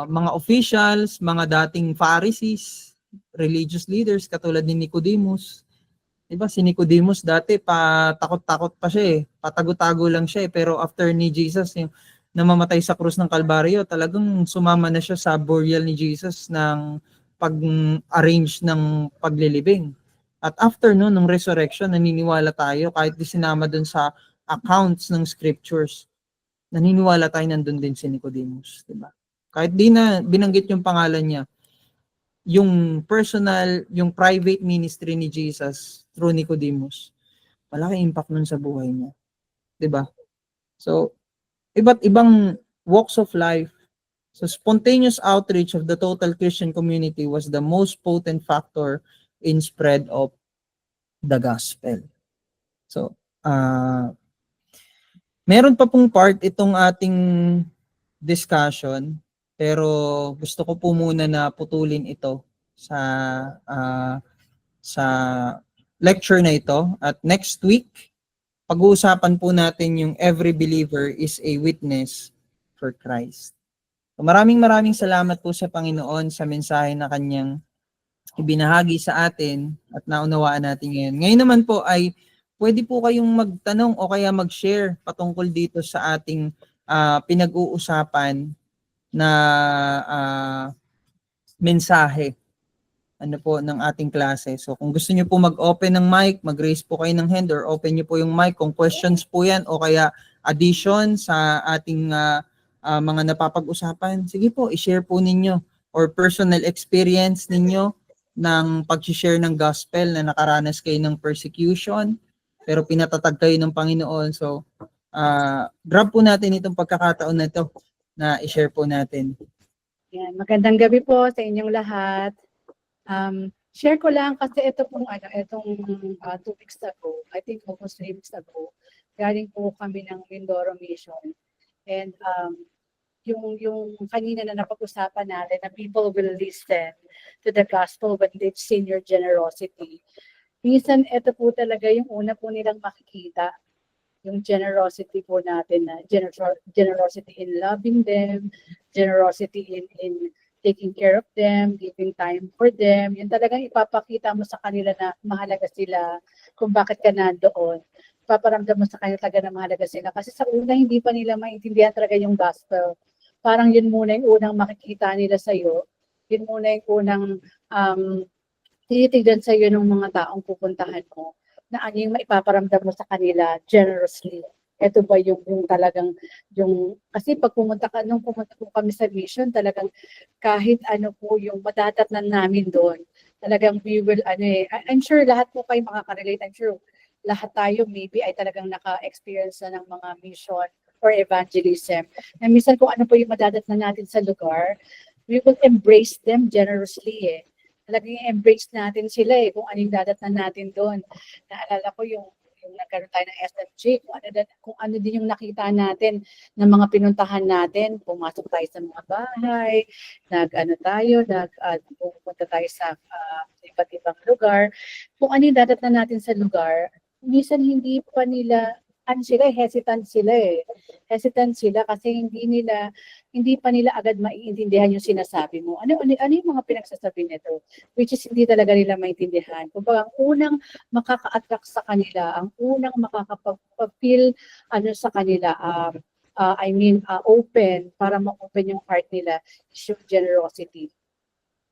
mga officials, mga dating Pharisees, religious leaders katulad ni Nicodemus. Diba si Nicodemus dati patakot-takot pa siya eh. Patago-tago lang siya eh. Pero after ni Jesus yung namamatay sa krus ng Kalbaryo, talagang sumama na siya sa burial ni Jesus ng pag-arrange ng paglilibing. At after no, nung resurrection, naniniwala tayo kahit di sinama dun sa accounts ng scriptures. Naniniwala tayo nandun din si Nicodemus, di ba? Kahit di na binanggit yung pangalan niya, yung personal, yung private ministry ni Jesus through Nicodemus, malaki impact nun sa buhay niya. 'Di ba? So, iba't ibang walks of life. So, spontaneous outreach of the total Christian community was the most potent factor in spread of the gospel. So, meron pa pong part itong ating discussion, pero gusto ko po muna na putulin ito sa sa lecture na ito. At next week, pag-uusapan po natin yung every believer is a witness for Christ. So, maraming salamat po sa Panginoon sa mensahe na kanyang ibinahagi sa atin at naunawaan natin ngayon. Ngayon naman po ay pwede po kayong magtanong o kaya mag-share patungkol dito sa ating pinag-uusapan na mensahe ng ating klase. So kung gusto niyo po mag-open ng mic, mag-raise po kayo ng hand or open niyo po yung mic kung questions po yan o kaya addition sa ating mga napapag-usapan. Sige po, i-share po ninyo or personal experience ninyo ng pag-share ng gospel na nakaranas kayo ng persecution pero pinatatag kayo ng Panginoon. So grab po natin itong pagkakataon na ito na i-share po natin. Yan, magandang gabi po sa inyong lahat. Share ko lang kasi ito pong itong 2 weeks ago, I think almost 3 weeks ago, galing po kami ng Mindoro Mission. And yung kanina na napag-usapan natin na people will listen to the gospel when they've seen your generosity. Minsan ito po talaga yung una po nilang makikita, yung generosity po natin, na generosity in loving them, generosity in taking care of them, giving time for them. Yun talagang ipapakita mo sa kanila na mahalaga sila, kung bakit ka nandoon. Ipaparamdam mo sa kanila talaga na mahalaga sila. Kasi sa una, hindi pa nila maintindihan talaga yung gospel. Parang yun muna yung unang makikita nila sa'yo. Yun muna yung unang tinitignan sa'yo ng mga taong pupuntahan mo, na ano yung maipaparamdam mo sa kanila generously. Ito ba yung talagang, kasi pag nung pumunta po kami sa mission, talagang kahit ano po yung madadatnan namin doon, talagang we will, I'm sure lahat po kayo makaka-relate, I'm sure lahat tayo maybe ay talagang naka-experience na ng mga mission or evangelism. Na minsan kung ano po yung madadatnan natin sa lugar, we will embrace them generously Talagang embrace natin sila kung ano yung dadatnan natin doon. Naalala ko yung nagkaroon tayo ng SMG, kung ano din yung nakita natin ng mga pinuntahan natin, pumasok tayo sa mga bahay, pupunta tayo sa iba't ibang lugar. Kung ano yung dadatnan natin sa lugar, minsan hindi pa nila, hesitant sila kasi hindi pa nila agad maiintindihan yung sinasabi mo. Ano yung mga pinagsasabi nito? Which is hindi talaga nila maintindihan. Kumbaga, ang unang makaka-attract sa kanila, ang unang makakapag-feel sa kanila, open, para ma-open yung heart nila, is yung generosity.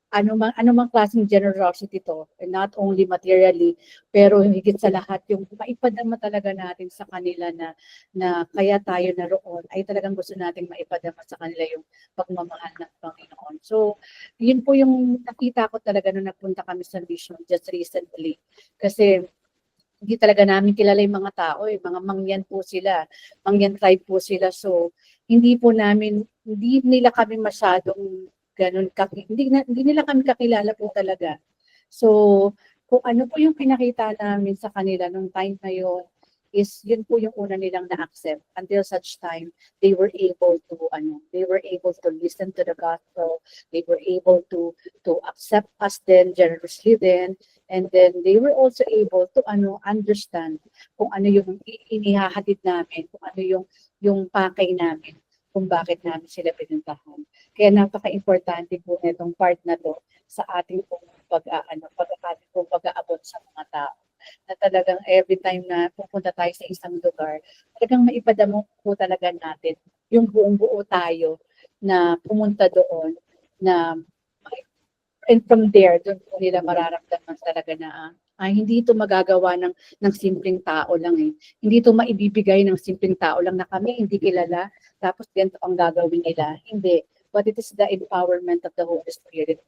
Ano mang klaseng generosity to, and not only materially, pero higit sa lahat yung maipadama talaga natin sa kanila na kaya tayo naroon ay talagang gusto nating maipadama sa kanila yung pagmamahal ng Panginoon. So, yun po yung nakita ko talaga nung nagpunta kami sa mission just recently. Kasi hindi talaga namin kilala yung mga tao, mga Mangyan po sila, Mangyan tribe po sila. So, hindi nila kami masyadong ganun, hindi nila kami kakilala po talaga. So, kung ano po yung pinakita namin sa kanila nung time na yun, is yun po yung una nilang na-accept until such time they were able to listen to the gospel, they were able to accept us then generously then, and then they were also able to understand kung ano yung inihahatid namin, kung ano yung pakay namin, kung bakit namin sila pinuntahan. Kaya napaka-importante po nitong part na to sa ating pong pag-aabot sa mga tao. Na talagang every time na pupunta tayo sa isang lugar, talagang maipadamo po talaga natin yung buong-buo tayo na pumunta doon na and from there, doon po nila mararamdaman talaga na hindi ito magagawa ng simpleng tao lang eh. Hindi ito maibibigay ng simpleng tao lang na kami hindi kilala, tapos ganito ang gagawin nila. Hindi. But it is the empowerment of the Holy Spirit.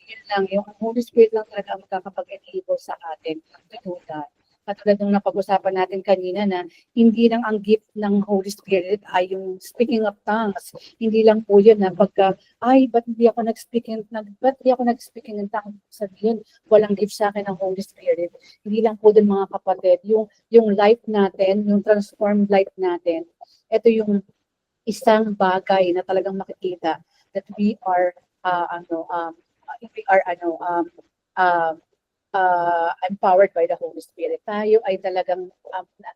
Yun lang, yung Holy Spirit lang talaga ang makakapag-enable sa atin to do that. Katulad nung napag-usapan natin kanina na hindi lang ang gift ng Holy Spirit ay yung speaking of tongues. Hindi lang po yun na ba't hindi ako nag-speaking ng tongues? Sabihin, walang gift sa akin ng Holy Spirit. Hindi lang po dun mga kapatid, yung life natin, yung transformed life natin, ito yung isang bagay na talagang makikita that we are empowered by the Holy Spirit. Tayo ay talagang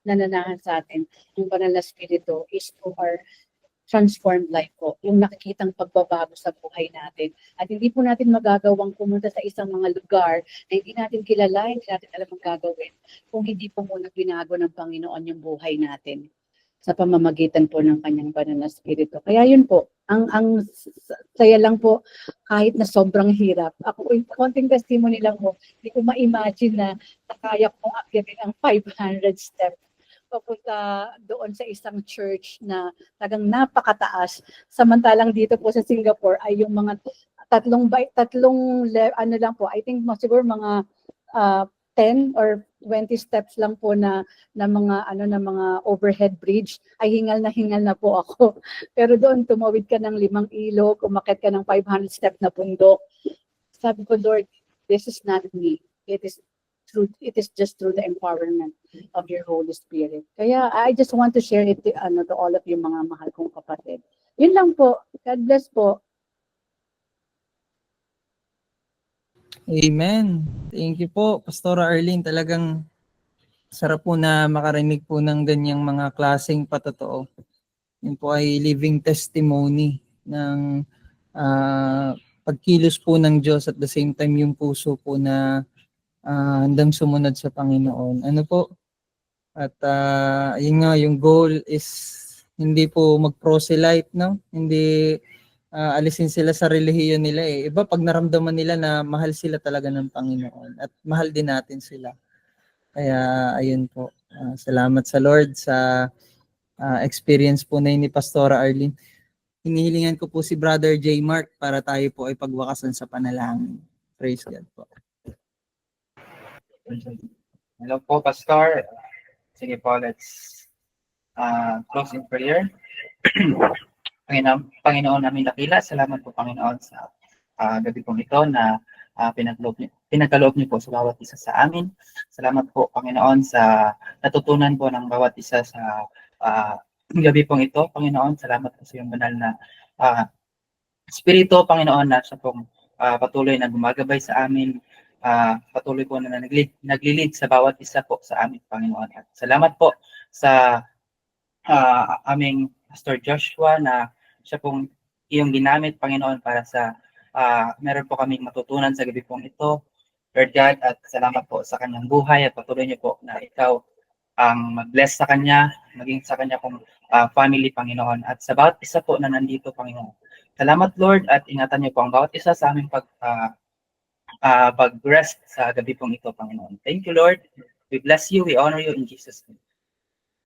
nananahan sa atin. Yung banal na Espiritu is to our transformed life po. Yung nakikitang pagbabago sa buhay natin. At hindi po natin magagawang pumunta sa isang mga lugar na hindi natin kilala, hindi natin alam ang gagawin kung hindi po muna binago ng Panginoon yung buhay natin sa pamamagitan po ng kanyang banal na Espiritu. Kaya yun po, ang saya lang po kahit na sobrang hirap. Ako po, konting testimony lang po, hindi ko ma-imagine na kaya kong akyatin ang 500 steps papunta doon sa isang church na talagang napakataas. Samantalang dito po sa Singapore ay yung mga tatlong lang po, I think siguro mga 10 or 20 steps lang po na mga overhead bridge, ay hingal na po ako. Pero doon tumawid ka ng 5 ilog, umakyat ka ng 500 steps na bundok. Sabi ko, Lord, this is not me. It is just through the empowerment of your Holy Spirit. Kaya I just want to share it to all of you mga mahal kong kapatid. Yun lang po. God bless po. Amen. Thank you po, Pastora Arlene. Talagang sarap po na makarinig po ng ganyang mga klaseng patotoo. Yun po ay living testimony ng pagkilos po ng Diyos at the same time yung puso po na handang sumunod sa Panginoon. Ano po? At yun nga, yung goal is hindi po mag-proselyte, no? Hindi alisin sila sa relihiyon nila eh. Iba pag naramdaman nila na mahal sila talaga ng Panginoon at mahal din natin sila. Kaya ayun po. Salamat sa Lord sa experience po na ni Pastora Arlene. Hinihilingan ko po si Brother J. Mark para tayo po ay pagwakasan sa panalangin. Praise God po. Hello po, Pastor. Sige po, let's close in prayer. Panginoon namin dakila, salamat po Panginoon sa gabi pong ito na pinagkaloob niyo po sa bawat isa sa amin. Salamat po Panginoon sa natutunan po ng bawat isa sa gabi pong ito. Panginoon, salamat po sa iyong banal na Espiritu, Panginoon, na siya pong patuloy na gumagabay sa amin, patuloy po na naglilid sa bawat isa po sa amin, Panginoon. At salamat po sa aming Pastor Joshua na siya pong iyong ginamit, Panginoon, para sa meron po kaming matutunan sa gabi pong ito, Lord God, at salamat po sa kanyang buhay at patuloy niyo po na ikaw ang mag-bless sa kanya, maging sa kanya pong family, Panginoon, at sa bawat isa po na nandito, Panginoon. Salamat, Lord, at ingatan niyo po ang bawat isa sa aming pag-rest sa gabi pong ito, Panginoon. Thank you, Lord. We bless you, we honor you in Jesus' name.